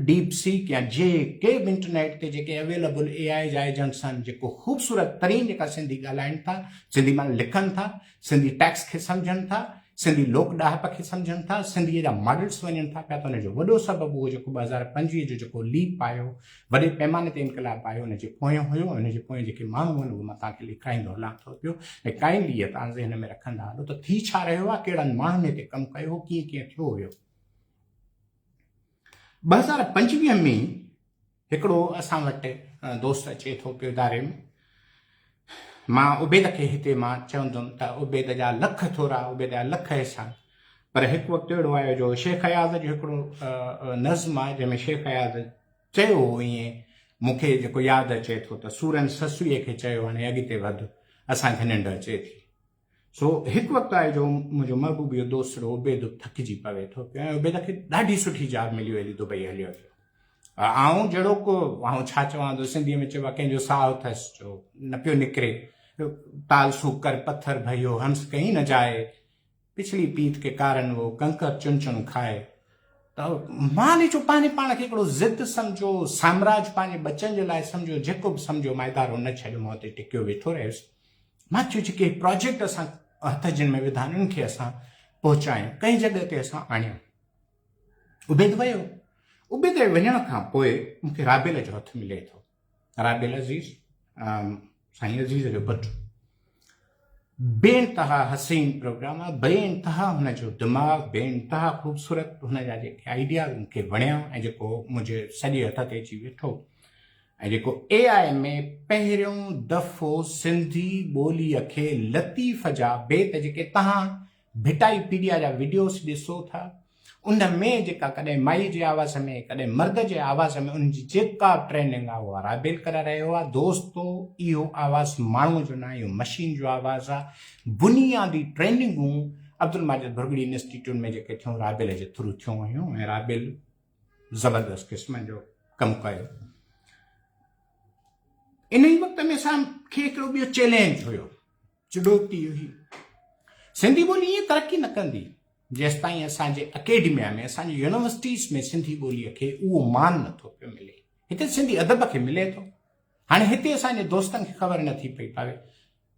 डीप सीक या के बि इंटरनेट ते जेके अवेलेबल AI जा एजेंट्स आहिनि जेको ख़ूबसूरत तरीन जेका सिंधी ॻाल्हाइनि था सिंधी माना लिखनि था सिंधी टैक्स खे सम्झनि था सिंधी लोक ॾाहप खे सम्झनि था सिंधीअ जा मॉडल्स वञनि था पिया त हुनजो वॾो सबबु उहो जेको 2025 जो जेको लीप आयो वॾे पैमाने ते इनकलाब आयो हुनजे पोयां हुयो हुनजे पोयां जेके माण्हू आहिनि उहे मां तव्हांखे लिखाईंदो हलां थो पियो ऐं काइंडली तव्हां ज़हन में रखंदा हलो त थी छा रहियो आहे कहिड़नि माण्हुनि ते कमु कयो हो कीअं कीअं थियो हुयो 2025 में हिकिड़ो असां वटि दोस्त अचे थो पियो इदारे में मां उबेद खे हिते मां चवंदुमि त उबेद जा लख थोरा उबेद जा लख अहसान पर हिकु वक़्तु अहिड़ो आयो जो शेख अयाज़ जो हिकिड़ो नज़्म आहे जंहिंमें शेख अयाज़ चयो हो ईअं मूंखे जेको यादि अचे थो त सूरन ससूईअ खे चयो हाणे अॻिते वधि असांखे निंड अचे थी सो हिकु वक़्तु आहे जो मुंहिंजो महबूब जो दोस्त उबेद थकिजी पवे थो पियो ऐं उबेद खे ॾाढी सुठी जॉब मिली वई दुबई हलियो पियो आऊं जहिड़ो को आऊं छा चवां थो सिंधीअ में चइबो आहे कंहिंजो साहु अथसि जो न पियो निकिरे ताल सूकर पत्थर भयो हंस कहीं न जाए पिछली पीठ के कारण वो कंकर चुन चुन खाए त मां ने चयो पंहिंजे पाण खे हिकिड़ो ज़िद सम्झो साम्राज्य पंहिंजे बचनि जे लाइ सम्झो जेको बि सम्झो मां इदारो न छॾियो मां हुते टिकियो वेठो रहियुसि मां चयो जेके प्रोजेक्ट असां हथ जिन में विधा उन्हनि खे असां पहुचायूं कंहिं जॻह ते असां आणियूं उबेद वियो उबेद वञण खां पोइ मूंखे राबेल जो हथु मिले थो राबेल अज़ीज़ साईं अज़ीज़ जो पुटु बेइंतहा हसीन प्रोग्राम आहे, बेइंतहा हुनजो दिमाग़, बेइंतहा ख़ूबसूरत हुनजा जेके आइडिया मूंखे वणिया ऐं जेको मुंहिंजे सॼे हथ ते अची वेठो ऐं जेको AI में पहिरियों दफ़ो सिंधी ॿोलीअ खे लतीफ़ जा बेत जेके तव्हां भिटाईपीडिया जा वीडियोस ॾिसो था उन में जेका कॾहिं माई जे आवाज़ में कॾहिं मर्द जे आवाज़ में उनजी जेका ट्रेनिंग आहे उहा राबेल करे रहियो आहे। दोस्तो इहो आवाज़ माण्हू जो न आहे, इहो मशीन जो आवाज़ आहे। बुनियादी ट्रेनिंगूं अब्दुल माजिद भुरगड़ी इंस्टीट्यूट में जेके थियूं राबेल जे थ्रू थियूं हुयूं ऐं राबेल ज़बरदस्त क़िस्म जो कमु कयो। इन ई वक़्त में असांखे हिकिड़ो ॿियो चैलेंज हुयो, चुनौती हुई। सिंधी ॿोली ईअं तरक़ी न कंदी जेसि ताईं असांजे अकेडमिया में असांजी यूनिवर्सिटीज़ में सिंधी ॿोलीअ खे उहो मान नथो पियो मिले। हिते सिंधी अदब खे मिले थो। हाणे हिते असांजे दोस्तनि खे ख़बर नथी पई पवे,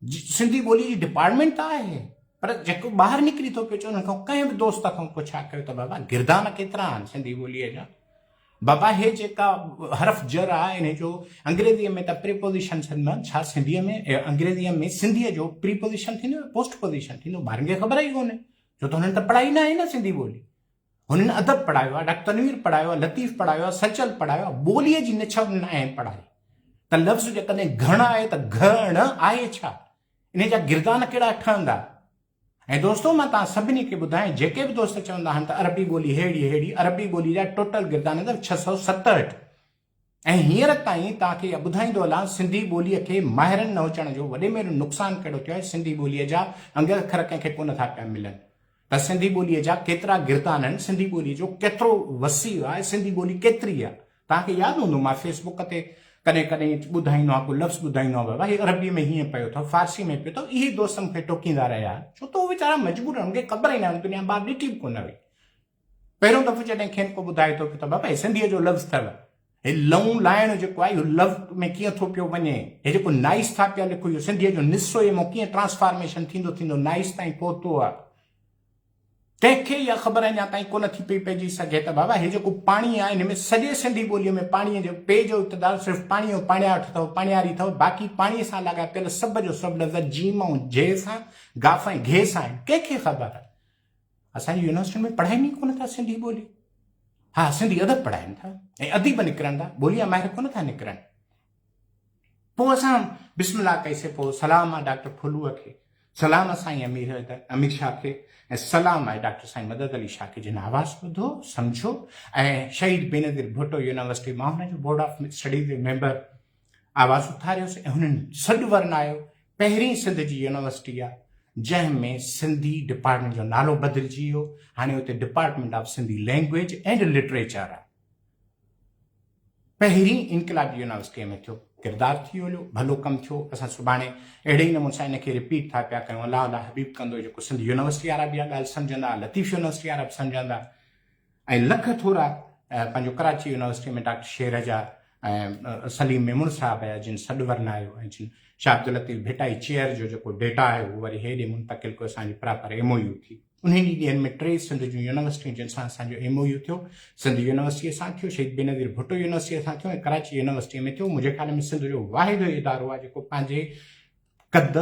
सिंधी ॿोली जी डिपार्टमेंट त आहे पर जेको ॿाहिरि निकिरी थो पियो अचे उन खां कंहिं बि दोस्त खां पुछा कयो त बाबा गिरदान केतिरा आहिनि सिंधी ॿोलीअ जा? बाबा हे जेका हरफ जर आहे इन जो अंग्रेज़ीअ में त प्रीपोज़िशन न, छा सिंधीअ में अंग्रेज़ीअ में सिंधीअ जो प्रीपोज़िशन थींदो पोस्ट पोज़िशन थींदो? ॿारनि खे ख़बर ई कोन्हे छो त हुननि त पढ़ाई न आहे न सिंधी ॿोली। हुननि अदब पढ़ायो आहे, डॉक्टर तनवीर पढ़ायो आहे, लतीफ़ पढ़ायो आहे, सचल पढ़ायो आहे। ॿोलीअ जी निछाव न आहे पढ़ाई। त लफ़्ज़ जेकॾहिं घण आहे त घण आहे छा, इन जा गिरदान कहिड़ा ठहंदा? ऐं दोस्तो मां तव्हां सभिनी खे ॿुधायां, जेके बि दोस्त चवंदा आहिनि त अरबी ॿोली हेड़ी अरबी ॿोली जा टोटल गिरदान अथव 667। ऐं हींअर ताईं तव्हांखे इहा ॿुधाईंदो हलां सिंधी ॿोलीअ खे माहिरनि न हुजण जो वॾे में नुक़सानु कहिड़ो थियो आहे। सिंधी ॿोलीअ जा अंग अखर कंहिंखे कोन था पिया मिलनि त सिंधी ॿोलीअ जा केतिरा गिरदान आहिनि, सिंधी ॿोलीअ जो केतिरो वसी आहे, सिंधी ॿोली केतिरी आहे। तव्हांखे यादि हूंदो मां फेसबुक ते कॾहिं कॾहिं ॿुधाईंदो आहियां, कोई लफ़्ज़ ॿुधाईंदो आहे, बाबा हीअ अरबी में हीअं पियो अथव, फारसी में पियो अथव। इहे दोस्त मूंखे टोकींदा रहिया छो त उहे वीचारा मजबूर आहिनि, मूंखे ख़बर ई न आहे, दुनिया ॿाहिरि ॾिठी बि कोन हुई। पहिरियों दफ़ो जॾहिं खेनि को ॿुधाए थो पियो त बाबा हे सिंधीअ जो लफ़्ज़ अथव, हे लऊं लाइण जेको आहे इहो लफ़्ज़ में कीअं थो पियो वञे, हे जेको नाइस था पिया लिखो इहो सिंधीअ जो निसो एमो कीअं ट्रांसफॉर्मेशन थींदो नाइस ताईं पहुतो आहे। कंहिंखे इहा ख़बर अञा ताईं कोन थी पई पइजी सघे त बाबा हे जेको पाणी आहे हिन में सॼे सिंधी ॿोलीअ में पाणीअ जो पे जो इब्तिदा सिर्फ़ु पाणी जो पाणियाठ अथव, पाणियारी अथव, बाक़ी पाणीअ सां लाॻापियल सभ जो सभु लफ़्ज़ जीम ऐं जे सां गाफ़ ऐं घे सां आहिनि। कंहिंखे ख़बर आहे? असांजी यूनिवर्सिटी में पढ़ाईनि ई कोन था सिंधी ॿोली। हा सिंधी अदब पढ़ाइनि था ऐं अदीब निकिरनि था, ॿोलीअ माहिर कोन था निकिरनि। पोइ असां बिस्मिल्लाह कईसीं, पोइ सलाम आहे डॉक्टर फुलूअ खे, सलाम साईं अमीर शाह खे, ऐं सलाम आहे डॉक्टर साईं मदद अली शाह खे जिन आवाज़ ॿुधो सम्झो। ऐं शहीद बेनज़ीर भुट्टो यूनिवर्सिटी मां हुनजो बोर्ड ऑफ स्टडीज़ जो मेंबर आवाज़ उथारियोसीं ऐं हुननि सॾु वरनायो। पहिरीं सिंध जी यूनिवर्सिटी आहे जंहिंमें सिंधी डिपार्टमेंट जो नालो बदिलजी वियो, हाणे हुते department of Sindhi language and literature आहे। पहिरीं इनकलाबी यूनिवर्सिटीअ में थियो, किरदारु थी वियो, भलो कमु थियो। असां सुभाणे अहिड़े ई नमूने सां इनखे रिपीट था पिया कयूं। अलाह अलाह हबीब कंदो जेको सिंधी यूनिवर्सिटी वारा बि इहा ॻाल्हि सम्झंदा, लतीफ़ यूनिवर्सिटी वारा बि सम्झंदा, ऐं लख थोरा पंहिंजो कराची यूनिवर्सिटी में डॉक्टर शेर जा ऐं सलीम मेमून साहब आया जिन सॾु वरनायो, ऐं जिन शाह अब्दुल लतीफ़ भिटाई चेयर जो जेको डेटा आहे उहो वरी हेॾे मुंतकिल कयो, असांजी प्रॉपर MOU थी। उन्हनि ॾींहंनि में 3 सिंध जूं यूनिवर्सिटियूं जिन सां असांजो MOU थियो। सिंध यूनिवर्सिटीअ सां थियो, शहीद बेनज़ीर भुट्टो यूनिवर्सिटीअ सां थियो ऐं कराची यूनिवर्सिटीअ में थियो। मुंहिंजे ख़्याल में सिंध जो वाहिद इदारो आहे जेको पंहिंजे कद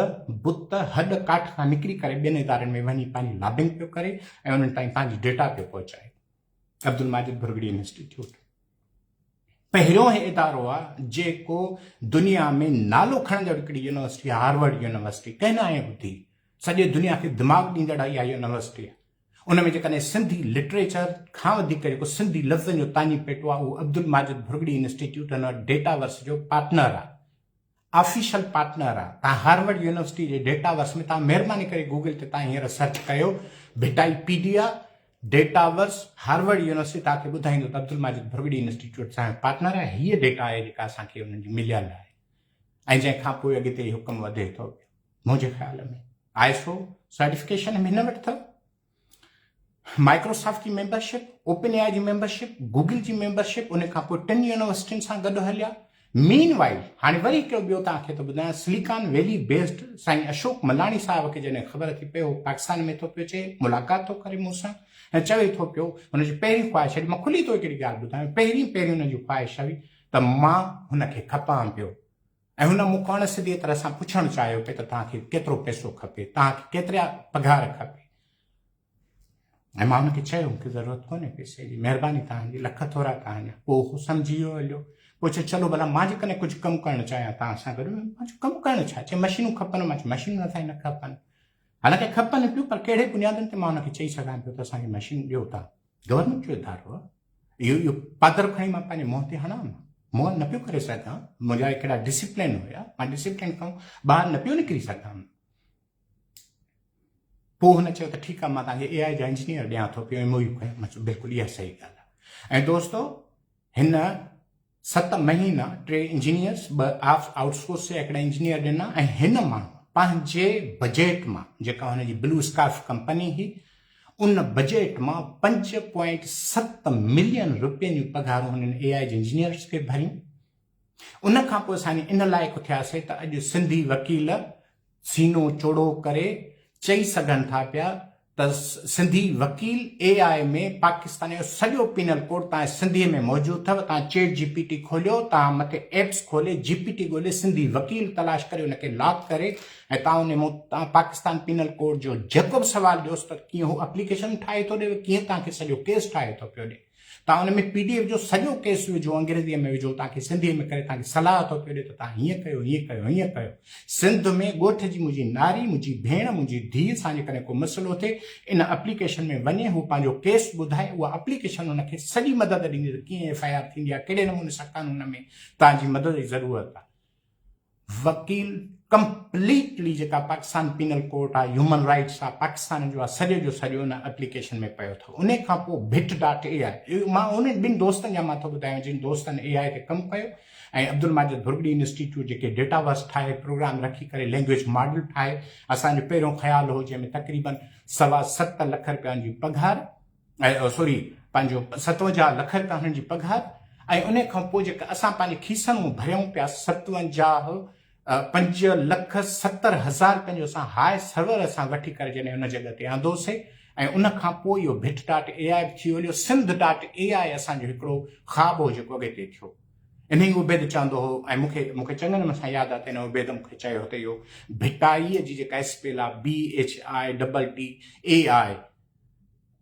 बुत हॾ काठ खां निकिरी करे ॿियनि इदारनि में वञी पंहिंजी लॉबिंग पियो करे ऐं उन्हनि ताईं पंहिंजी डेटा पियो पहुचाए। अब्दुल माजिद भुरगड़ी इंस्टीट्यूट पहिरियों हे इदारो आहे जेको दुनिया में नालो खणंदड़ हिकिड़ी यूनिवर्सिटी आहे, हार्वर्ड यूनिवर्सिटी। कंहिं न आहे ॿुधी, सॼे दुनिया खे दिमाग़ ॾींदड़ इहा यूनिवर्सिटी आहे। उन में जेकॾहिं सिंधी लिटरेचर खां वधीक जेको सिंधी लफ़्ज़नि जो तानी पेटो आहे उहो अब्दुल माजिद भुरगड़ी इंस्टीट्यूट हिन डेटावर्स जो पार्टनर आहे, ऑफिशियल पार्टनर आहे। तव्हां हार्वर्ड यूनिवर्सिटी जे डेटावर्स में तव्हां महिरबानी करे गूगल ते तव्हां हींअर सर्च कयो भिटाईपीडिया डेटावर्स हार्वर्ड यूनिवर्सिटी, तव्हांखे ॿुधाईंदो त अब्दुल माजिद भुरगड़ी इंस्टीट्यूट सां पार्टनर आहे। हीअ डेटा आहे जेका असांखे हुननि जी मिलियल आहे ऐं जंहिंखां पोइ अॻिते हुकुम वधे थो। मुंहिंजे ख़्याल में ISO सर्टिफिकेशन में हिन वटि अथव, माइक्रोसॉफ्ट जी मेंबरशिप, ओपन AI जी मेंबरशिप, गूगल जी मेंबरशिप, उन खां पोइ 3 यूनिवर्सिटियुनि सां गॾु हलिया। मीनवाइल हाणे वरी हिकिड़ो ॿियो तव्हांखे थो ॿुधायां, सिलिकॉन वैली बेस्ड साईं अशोक मलाणी साहिब खे जॾहिं ख़बर थी पई हो पाकिस्तान में थो पियो अचे, मुलाक़ात थो करे मूंसां ऐं चवे थो पियो हुनजी पहिरीं ख़्वाहिश हुई, मां खुली थो हिकिड़ी ॻाल्हि ॿुधायां, पहिरीं हुनजी ख़्वाहिश हुई त मां हुनखे खपां पियो ऐं हुन मूंखां अण सिधी तरह सां पुछणु चाहियो पिए त तव्हांखे केतिरो पैसो खपे, तव्हांखे केतिरा पघार खपे। ऐं मां हुनखे चयो मूंखे ज़रूरत कोन्हे पैसे जी, महिरबानी तव्हांजी, लख थोरा तव्हांजा। पोइ हू सम्झी वियो, हलियो। पोइ चयो चलो भला मां जेकॾहिं कुझु कमु करणु चाहियां तव्हां सां गॾु, मां चयो कमु करणु छा, चए मशीनूं खपनि। मां चयो मशीनूं असांखे न खपनि, हालांकि खपनि पियूं, पर कहिड़े बुनियादनि ते मां हुनखे चई सघां पियो त असांखे मशीन ॾियो तव्हां। गवर्नमेंट जो इदारो आहे इहो पादर खणी मां पंहिंजे मुंहं ते हणां, मुंहुं न पियो करे सघां। मुंहिंजा कहिड़ा डिसिप्लिन हुया, मां डिसिप्लिन खां ॿाहिरि न पियो निकिरी सघां। पोइ हुन चयो त ठीकु आहे, मां तव्हांखे AI जा इंजीनियर ॾियां थो पियो, MOU कयो। मां चयो बिल्कुलु इहा सही ॻाल्हि आहे। ऐं दोस्तो, हिन 7 महीना 3 इंजीनियर्स, 2 आउटसोर्स जा हिकिड़ा इंजीनियर ॾिना। ऐं हिन माण्हू पंहिंजे बजट मां, जेका हुनजी ब्लू स्कार्फ कंपनी हुई, उन बजट मां 5.7 मिलियन रुपयनि जूं पघारूं हुननि AI जे इंजीनियर्स खे भरियूं। उन खां पोइ असां इन लाइक़ु थियासीं त अॼु सिंधी वकील सीनो चौड़ो करे चई सघनि था पिया त सिंधी वकील AI में पाकिस्तान जो सॼो पिनल कोड तव्हां सिंधीअ में मौजूदु अथव। तव्हां चैट GPT खोलियो, तव्हां मथे एप्स खोले GPT ॻोल्हे सिंधी वकील तलाश करे उनखे लॉक करे ऐं तव्हां उन तव्हां पाकिस्तान पिनल कोड जो जेको बि सुवालु ॾियोसि त कीअं हू एप्लीकेशन ठाहे थो ॾिए, कीअं तव्हांखे सॼो केस ठाहे थो पियो ॾिए। तव्हां हुन में PDF जो सॼो केस विझो, अंग्रेज़ीअ में विझो, तव्हांखे सिंधीअ में करे तव्हांखे सलाह थो पियो ॾिए त तव्हां हीअं कयो, हीअं कयो, हीअं कयो। सिंध में ॻोठ जी मुंहिंजी नारी, मुंहिंजी भेण, मुंहिंजी धीउ सां जेकॾहिं को मसइलो थिए, इन एप्लीकेशन में वञे, हू पंहिंजो केस ॿुधाए, उहा एप्लीकेशन हुनखे सॼी मदद ॾींदी त कीअं FIR थींदी आहे, कहिड़े नमूने सां कानून में तव्हांजी मदद जी ज़रूरत आहे। वकील कंप्लीटली जेका पाकिस्तान पिनल कोड आहे, ह्यूमन राइट्स आहे, पाकिस्तान जो आहे, सॼो जो सॼो उन एप्लीकेशन में पियो अथव। उन खां पोइ bit.ai, मां उन 2 दोस्तनि जा मां थो ॿुधायां जिन दोस्तनि AI ते कमु कयो। ऐं अब्दुल माजिद बुरगड़ी इंस्टीट्यूट जेके डेटावर्स ठाहे, प्रोग्राम रखी करे लैंग्वेज मॉडल ठाहे, असांजो पहिरियों ख़्यालु हो जंहिंमें तक़रीबन 7.25 लख रुपयनि जी पघार, सॉरी पंहिंजो 57 लख रुपया हुननि जी पघार। ऐं उन खां पोइ जेका असां पंहिंजे खीसनि में भरियूं पिया 5,70,000 रुपयनि जो असां हाई सर्वर असां वठी करे जॾहिं हुन जॻह ते आंदोसीं। ऐं उन खां पोइ इहो bit.ai थी वियो, Sindh.ai असांजो हिकिड़ो ख़्वाबु हो जेको अॻिते थियो। इन ई उबैद चवंदो हो, ऐं मूंखे चङनि मूंसां यादि आहे त हिन उबैद मूंखे चयो त इहो भिटाईअ जी जेका स्पेल आहे BHITTAI,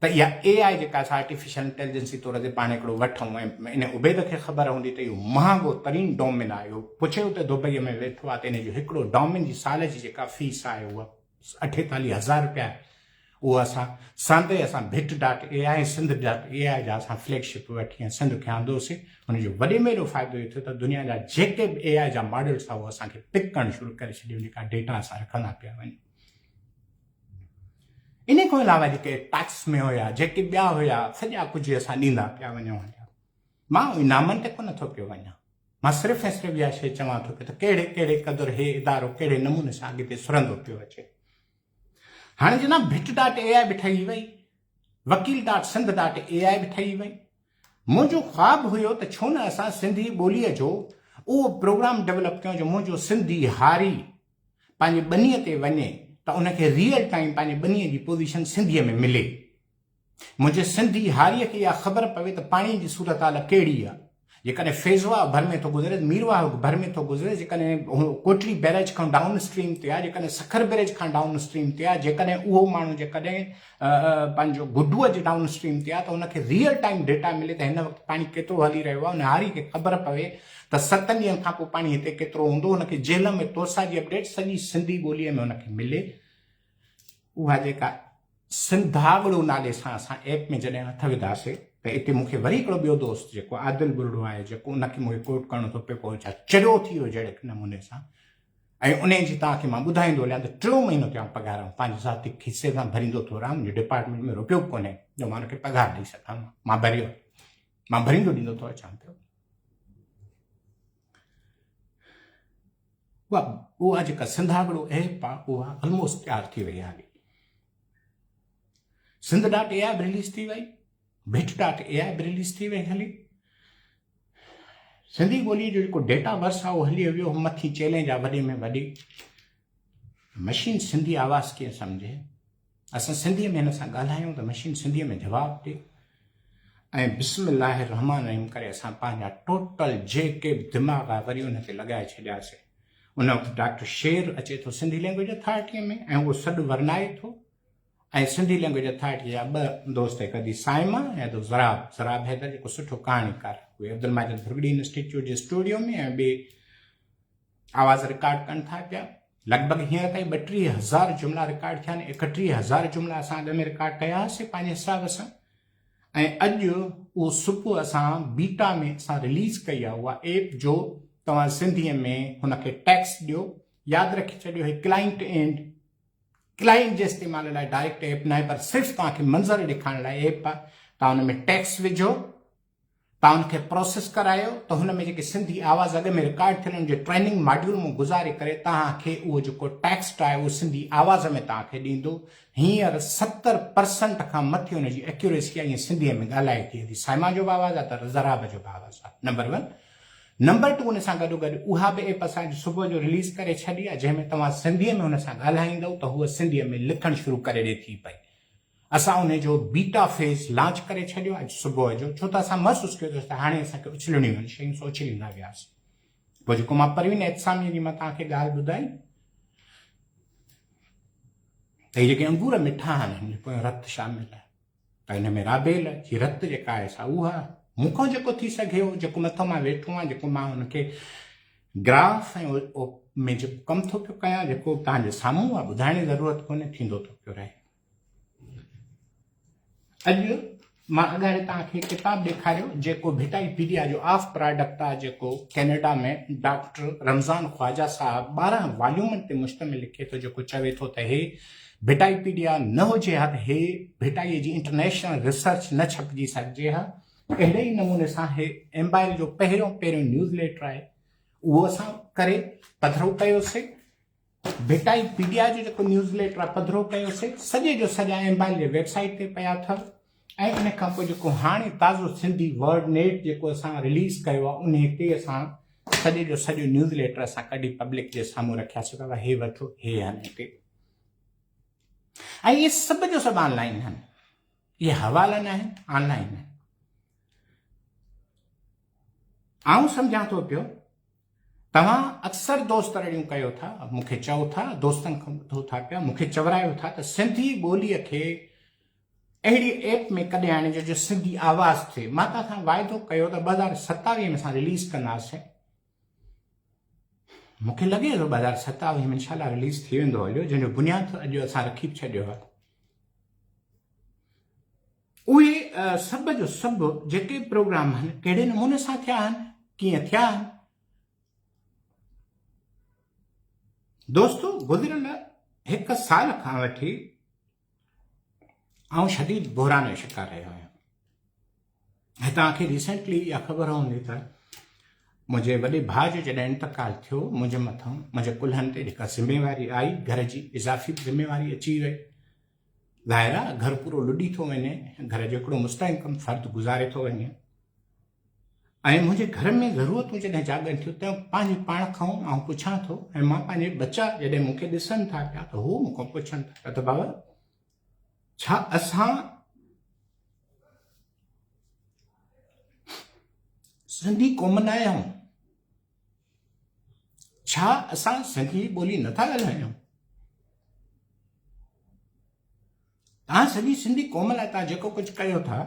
त इहा AI जेका असां आर्टिफिशियल इंटेलिजेंस तौर ते पाण हिकिड़ो वठूं। ऐं इन उबैद खे ख़बर हूंदी त इहो महांगो तरीन डोमेन आहे। इहो पुछियो त दुबईअ में वेठो आहे त इन जो हिकिड़ो डोमेन जी साल जी जेका फीस आहे उहा 48,000 रुपया आहे। उहो असां सांदे असां bit.ai Sindh.ai जा असां फ्लैगशिप वठी ऐं सिंध खे आंदोसीं। हुनजो वॾे में एॾो फ़ाइदो इहो थियो त दुनिया जा जेके बि AI जा मॉडल्स आहे उहे असांखे पिक करणु शुरू करे छॾियो, जेका डेटा असां रखंदा पिया वञूं। इन खां अलावा जेके टैक्स में हुया, जेके ॿिया हुया, सॼा कुझु असां ॾींदा पिया वञूं। मां इनामनि ते कोन थो पियो वञा, मां सिर्फ़ु ऐं सिर्फ़ु इहा शइ चवां थो पियो त कहिड़े कहिड़े क़दुरु हे इदारो कहिड़े नमूने सां अॻिते सुरंदो पियो अचे। हाणे जनाब bit.ai बि ठही वई, वकील.sindh.ai बि ठही वई। मुंहिंजो ख़्वाबु हुयो त छो न असां सिंधी ॿोलीअ जो उहो प्रोग्राम डेवलप कयूं जो मुंहिंजो सिंधी हारी पंहिंजे ॿनीअ ते वञे त उनखे रियल टाइम पंहिंजे ॿनीअ जी पोज़ीशन सिंधीअ में मिले। मुंहिंजे सिंधी हारीअ खे इहा ख़बर पवे त पाणी जी सूरत हाल कहिड़ी आहे। जेकॾहिं फेज़वा भर में थो गुज़रे, मीरवा भर में थो गुज़रे, जेकॾहिं कोटली बैरेज खां डाउन स्ट्रीम ते आहे, जेकॾहिं सखर बैरेज खां डाउन स्ट्रीम ते आहे, जेकॾहिं उहो माण्हू जेकॾहिं पंहिंजो गुडूअ जे डाउन स्ट्रीम ते आहे त उनखे रियल टाइम डेटा मिले त हिन वक़्तु पाणी केतिरो हली रहियो आहे। उन हारी खे ख़बर पवे त 7 ॾींहंनि खां पोइ पाणी हिते केतिरो हूंदो, हुनखे जेल में तोसा जी अपडेट सॼी सिंधी ॿोलीअ में हुनखे मिले। उहा जेका सिंधागड़ो नाले सां असां ऐप में जॾहिं हथ विधासीं त हिते मूंखे वरी हिकिड़ो ॿियो दोस्त जेको आदिल बुरड़ो आहे, जेको उनखे मूंखे कोट करणो थो पिए, पोइ छा चरियो थी वियो जहिड़े नमूने सां। ऐं उन जी तव्हांखे मां ॿुधाईंदो हलियां त 3 महीनो थिया पघार पंहिंजे ज़ाती खीसे सां भरींदो थो रहां। मुंहिंजे डिपार्टमेंट में रुपयो बि कोन्हे जो मां हुनखे पघार ॾेई सघां। मां भरींदो ॾींदो थो अचां पियो। उहा जेका सिंधागड़ो ऐप आहे उहा ऑलमोस्ट तयारु थी वई आहे। Sindh.ai बि रिलीज़ थी वई, bit.ai बि रिलीज़ थी वई। हली सिंधी ॿोलीअ जो जेको डेटावर्स आहे उहो हली वियो मथी चैलेंज आहे वॾे में वॾी। मशीन सिंधी आवाज़ कीअं सम्झे, असां सिंधीअ में हिन सां ॻाल्हायूं त मशीन सिंधीअ में जवाबु ॾिए। ऐं बिस्मिल्लाहिर रहमान रहीम करे असां पंहिंजा टोटल जेके दिमाग़ आहे वरी उन ते लॻाए छॾियासीं। उन वक़्तु डॉक्टर शेर अचे थो सिंधी लैंग्वेज अथॉरिटीअ में ऐं उहो सॾु वरनाए थो ऐं सिंधी लैंग्वेज अथॉरिटी जा ॿ दोस्त हिकु दी साइमा ऐं दो ज़राब हैदर जेको सुठो कहाणीकार उहे अब्दुल माजिद भुरगड़ी इंस्टीट्यूट जे स्टूडियो में ऐं ॿिए आवाज़ रिकॉर्ड कनि था पिया लॻभॻि हींअर ताईं 32,000 जुमिला रिकॉर्ड थिया आहिनि 31,000 जुमिला असां अॻ में रिकॉर्ड कया हुआसीं पंहिंजे हिसाब सां ऐं अॼु उहो सुबुह असां बीटा में असां रिलीज़ कई आहे उहा एप जो तव्हां सिंधीअ में हुनखे टैक्स ॾियो यादि रखी छॾियो हे क्लाइंट जे इस्तेमाल लाइ डायरेक्ट एप न आहे पर सिर्फ़ु तव्हांखे मंज़र ॾेखारण लाइ एप आहे तव्हां हुन में टैक्स विझो तव्हां हुनखे प्रोसेस करायो त हुन में जेके सिंधी आवाज़ अॻ में रिकॉर्ड थियल उन जे ट्रेनिंग मॉड्यूल में गुज़ारे करे तव्हांखे उहो जेको टेक्स्ट आहे उहो सिंधी आवाज़ में तव्हांखे ॾींदो हींअर 70% खां मथे हुनजी एक्यूरेसी आहे ईअं सिंधीअ में ॻाल्हाए थी हली साइमा जो बि आवाज़ आहे त ज़राब जो बि आवाज़ आहे नंबर 1 नंबर 2 उन सां गॾोगॾु उहा बि एप असां सुबुह जो रिलीज़ करे छॾी आहे जंहिंमें तव्हां सिंधीअ में हुन सां ॻाल्हाईंदव त हूअ सिंधीअ में लिखणु शुरू करे ॾे थी पई असां उन जो बीटा फेज़ लॉन्च करे छॾियो अॼु सुबुह जो छो त असां महसूसु कयो त हाणे असांखे उछलणियूं आहिनि शयूं सोचींदा वियासीं पोइ जेको मां परवीन एहसामीअ जी मां तव्हांखे ॻाल्हि ॿुधाई त हीअ जेके अंगूर मिठा आहिनि जेको रत शामिल आहे त हिन में राबेल जी रत जेका आहे सा उहा मूंखां जेको थी सघे हो जेको मथां मां वेठो आहियां जेको मां हुनखे ग्राफ ऐं में जेको कमु थो पियो कयां जेको तव्हांजे साम्हूं आहे ॿुधाइण जी ज़रूरत कोन्हे थींदो थो पियो रहे अॼु मां अगरि तव्हांखे किताबु ॾेखारियो जेको भिटाईपीडिया जो ऑफ प्रोडक्ट आहे जेको कैनेडा में डॉक्टर रमज़ान ख्वाजा साहब 12 वॉल्यूमनि ते मुश्तमिल लिखे थो जेको चवे थो त हे भिटाईपीडिया न हुजे हा त हे भिटाईअ जी इंटरनेशनल रिसर्च न छपिजी सघिजे हा अहिड़े ई नमूने सां हे एम्बाइल जो पहिरियों न्यूज़ लेटर आहे उहो असां करे पधिरो कयोसीं भिटाईपीडिया जो जेको न्यूज़ लेटर आहे पधिरो कयोसीं सॼे जो सॼा एम्बाइल जे वेबसाइट ते पिया अथव ऐं इन खां पोइ जेको हाणे ताज़ो सिंधी वर्ड नेट जेको असां रिलीज़ कयो आहे उन ते असां सॼे जो सॼो न्यूज़ लेटर असां कढी पब्लिक जे साम्हूं रखियासीं बाबा हे वठो हे आहिनि हिते ऐं इहे सभु जो सभु ऑनलाइन आहिनि इहे हवाला न आहिनि ऑनलाइन आहिनि आउं सम्झां थो पियो तव्हां अक्सर दोस्त रड़ियूं कयो था मूंखे चओ था दोस्तनि खां ॿुधो था पिया मूंखे चवरायो था त सिंधी ॿोलीअ खे अहिड़ी एप में कॾहिं आणे जो सिंधी आवाज़ थिए मां तव्हां सां वाइदो कयो त 2027 में असां रिलीज़ कंदासीं मूंखे लॻे थो 2027 में इनशाला रिलीज़ थी वेंदो हलियो जंहिंजो बुनियादु अॼु असां रखी छॾियो आहे उहे सभु जो सभु जेके प्रोग्राम आहिनि कहिड़े नमूने सां थिया आहिनि कीअं थिया आहिनि दोस्तो गुज़िरियल 1 साल खां वठी आउं शदीद बहरान जो शिकार रहियो आहियां ऐं तव्हांखे रिसेंटली इहा ख़बर हूंदी त मुंहिंजे वॾे भाउ जो जॾहिं इंतकाल थियो मुंहिंजे मथां मुंहिंजे कुल्हनि ते जेका ज़िमेवारी आई घर जी इज़ाफ़ी ज़िमेवारी अची वई ज़ाहिर आहे घर पूरो लुॾी थो वञे घर जो हिकिड़ो मुस्तहकम फ़र्द गुज़ारे थो वञे ऐं मुंहिंजे घर में ज़रूरतूं जॾहिं जाॻनि थियूं त पंहिंजे पाण खां आउं पुछां थो ऐं मां पंहिंजे बच्चा जॾहिं मूंखे ॾिसनि था पिया त हू मूंखां पुछनि था त बाबा छा असां सिंधी क़ौम न आहियूं छा असां सिंधी ॿोली नथा ॻाल्हायूं तव्हां सॼी सिंधी क़ौम लाइ तव्हां जेको कुझु कयो था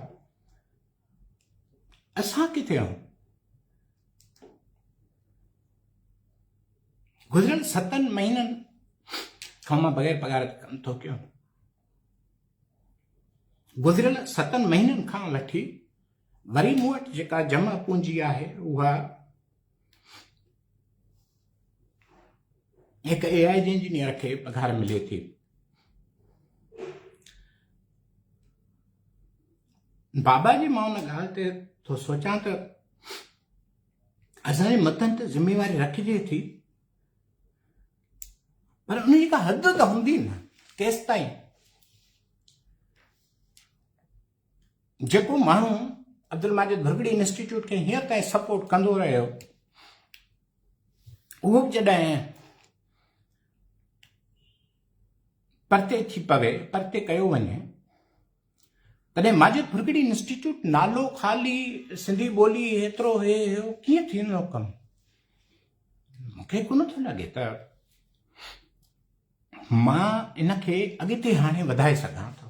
असां किथे आहियूं गुज़िरियल 7 महीननि खां मां बग़ैर पघार ते कमु थो कयां गुज़िरियल 7 महीननि खां वठी वरी मूं वटि जेका जमा पूंजी आहे उहा हिकु AI जे इंजीनियर खे पघार मिले थी बाबा जी मां उन ॻाल्हि ते तो सोचां त असांजे मथनि ते ज़िमेवारी रखिजे थी पर उन जी का हद त हूंदी न केसि ताईं जेको माण्हू अब्दुल माजिद भुरगड़ी इंस्टीट्यूट खे हींअर ताईं सपोर्ट कंदो रहियो उहो बि जॾहिं परते थी पवे परते कयो वञे तॾहिं माजिद भुरगड़ी इंस्टीट्यूट नालो ख़ाली सिंधी ॿोली हेतिरो हे कीअं थींदो कमु मूंखे कोन थो लॻे त मां इनखे अॻिते हाणे वधाए सघां थो।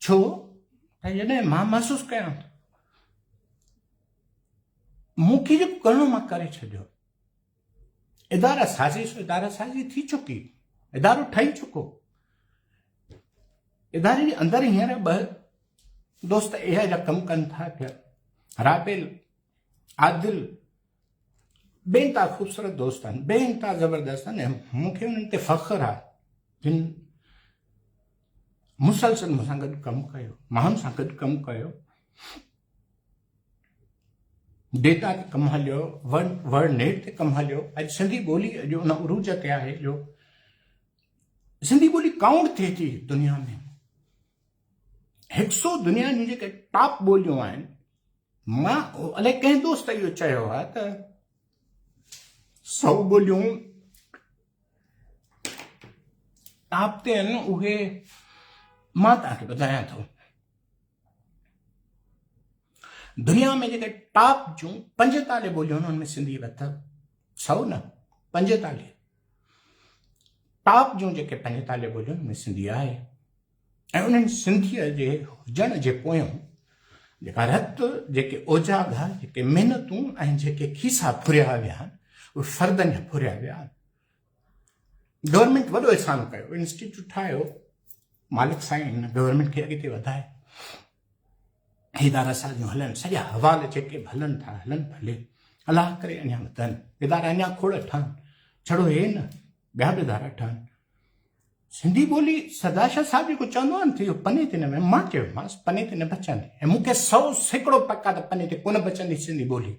छो त जॾहिं मां महसूसु कयां थो मूंखे जेको करिणो मां करे छॾियो, इदारा साज़ी थी चुकी, इदारो ठही चुको। इदारे जे अंदरि हींअर 2 दोस्त इहा जा कमु कनि था पिया, राबिल, आदिल, बेनता ख़ूबसूरत दोस्त आहिनि, बेनता ज़बरदस्त आहिनि। मूंखे उन्हनि ते फ़ख्रु आहे जिन मुसलसल मूंसां गॾु कमु कयो, माण्हुनि सां गॾु कमु कयो, डेटा ते कमु हलियो, वर्ड नेट ते कमु हलियो। अॼु सिंधी ॿोली जो उन उरूज ते आहे जो सिंधी ॿोली काउंट थिए थी दुनिया में। 100 दुनिया जी जेके टॉप ॿोलियूं आहिनि, मां अलाए कंहिं दोस्त इहो चयो आहे त 100 ॿोलियूं टॉप ते आहिनि, उहे मां तव्हांखे ॿुधायां थो। दुनिया में जेके टॉप जूं 45 ॿोलियूं आहिनि उनमें सिंधी अथव। 100 न, 45 टॉप जूं जेके 45 ॿोलियूं उनमें सिंधी आहे। ऐं उन्हनि सिंधीअ जे हुजण जे पोयां जेका रत, जेके ओजागा, जेके महिनतूं ऐं जेके खीसा फुरिया विया आहिनि, उहे फर्दनि जा फुरिया विया आहिनि। गवर्नमेंट वॾो एहसानु कयो, इंस्टीट्यूट ठाहियो, मालिक साईं हिन गवर्नमेंट खे अॻिते वधाए, इदारा साज़ियूं हलनि, सॼा हवाला जेके हलनि था हलनि भले, अलाह करे अञा वधनि, इदारा अञा खोड़ ठहनि, छड़ो हे न ॿिया बि इदारा ठहनि। सिंधी ॿोली सदाशाह साहिब जेको चवंदो आहे न थियो पने ते न, मां चयोमांसि पने ते न बचंदी, ऐं मूंखे 100% त पने ते कोन बचंदी सिंधी ॿोली।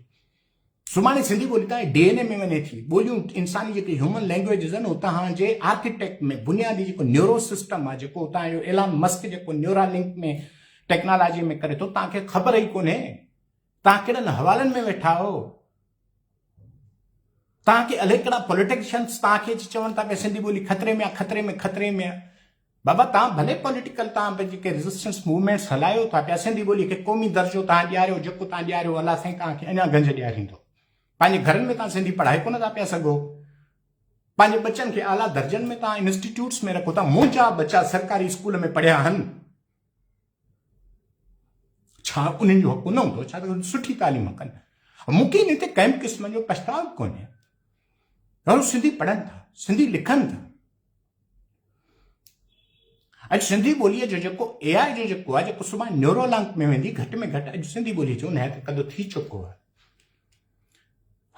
सुभाणे सिंधी ॿोली तव्हांजे DNA में वञे थी। ॿोलियूं इंसानी जेके ह्यूमन लैंग्वेजिस आहिनि, उतां जे आर्किटेक्ट में बुनियादी जेको न्यूरो सिस्टम आहे, जेको उतां जो एलान मस्क जेको न्यूरा लिंक में टेक्नोलॉजी में करे थो, तव्हांखे ख़बर ई कोन्हे। तव्हां कहिड़नि हवालनि में वेठा हो, तव्हांखे अलाए कहिड़ा पॉलिटिशियंस तव्हांखे चवनि था पिया सिंधी ॿोली खतरे में आहे, खतरे में आहे। बाबा तव्हां भले पॉलिटिकल तव्हां जेके रेजिस्टेंस मूवमेंट्स हलायो था पिया, सिंधी ॿोली खे क़ौमी दर्जो तव्हां ॾियारियो, जेको तव्हां ॾियारियो अलाह साईं तव्हांखे अञा गंज ॾियारींदो। पंहिंजे घरनि में तव्हां सिंधी पढ़ाए कोन था पिया सघो, पंहिंजे बचनि खे आला दर्जनि में तव्हां इंस्टीट्यूट्स में रखो था। मुंहिंजा बच्चा सरकारी स्कूल में पढ़िया आहिनि, छा उन्हनि जो हक़ न हूंदो छा त सुठी तालीम कनि? मूंखे इन ते कंहिं क़िस्म जो पछताव कोन्हे। माण्हू सिंधी पढ़नि था, सिंधी लिखनि था। अॼु सिंधी ॿोलीअ जो जेको AI जो जेको आहे, जेको सुभाणे न्यूरोलिंक में वेंदी, घटि में घटि अॼु सिंधी ॿोली जो उन ते कदुरु थी चुको आहे।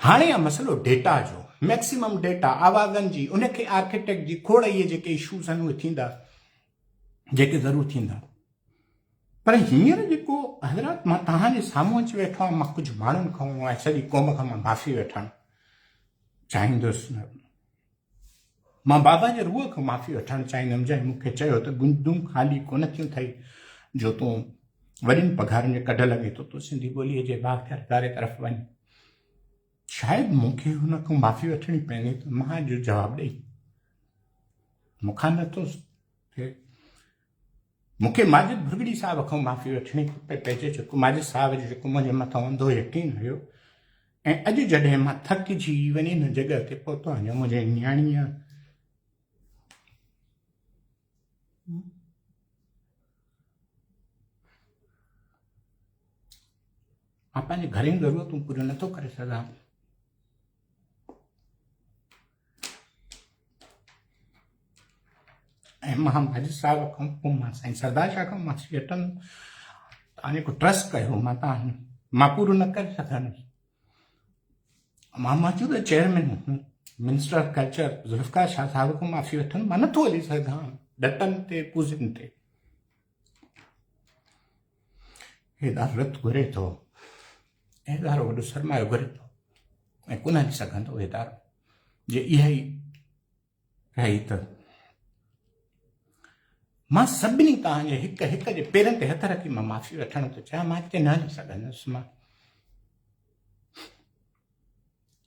हाणे आहे मसइलो डेटा जो, मैक्सिमम डेटा आवाज़नि जी, उनखे आर्किटेक्ट जी खोड़, इहे जेके इशूज़ आहिनि उहे थींदा, जेके ज़रूरु थींदा। पर हींअर जेको हज़रत मां तव्हांजे साम्हूं अची वेठो आहियां, मां कुझु माण्हुनि खां ऐं सॼी क़ौम खां मां माफ़ी वठणु चाहींदुसि। मां बाबा जे रूह खां माफ़ी वठणु चाहींदुमि, जंहिं मूंखे चयो त गुंजूं ख़ाली कोन थियूं अथई जो तूं वॾियुनि पघारुनि जे कढ लॻे थो, तूं सिंधी ॿोलीअ जे बाख़्तियार इदारे तरफ़ वञ। शायदि मूंखे हुन खां माफ़ी वठणी पवंदी त मां जो जवाबु ॾेई, मूंखां नथो थिए। मूंखे माजिद भुरगड़ी साहिब खां माफ़ी वठणी पइजे, जेको माजिद साहिब जो जेको मुंहिंजे मथां अंधो यकीन हुयो। ऐं अॼु जॾहिं मां थकिजी वञी हिन जॻह ते पहुतो आहियां, मुंहिंजे न्याणीअ मां पंहिंजे घर जूं ज़रूरतूं पूरियूं नथो करे सघां। ऐं मां माजिद साहिब खां पोइ मां साईं सरदार शाह खां माफ़ी वठंदुमि। तव्हां जेको ट्रस्ट कयो मां पूरो न करे सघंदुसि। मां मौजूदा chairman minister of culture Zulfiqar Shah Sahib खां माफ़ी वठंदुमि। मां नथो हली सघां डटनि ते पूज़नि ते। इदारो रत घुरे थो, इदारो वॾो सरमायो घुरे थो, ऐं कोन हली सघंदो इदारो जे इहा ई रही त मां सभिनी तव्हांजे हिक हिक जे पेरनि ते हथ रखी मां माफ़ी वठणु थो चाहियां। मां हिते न हली सघंदुसि। मां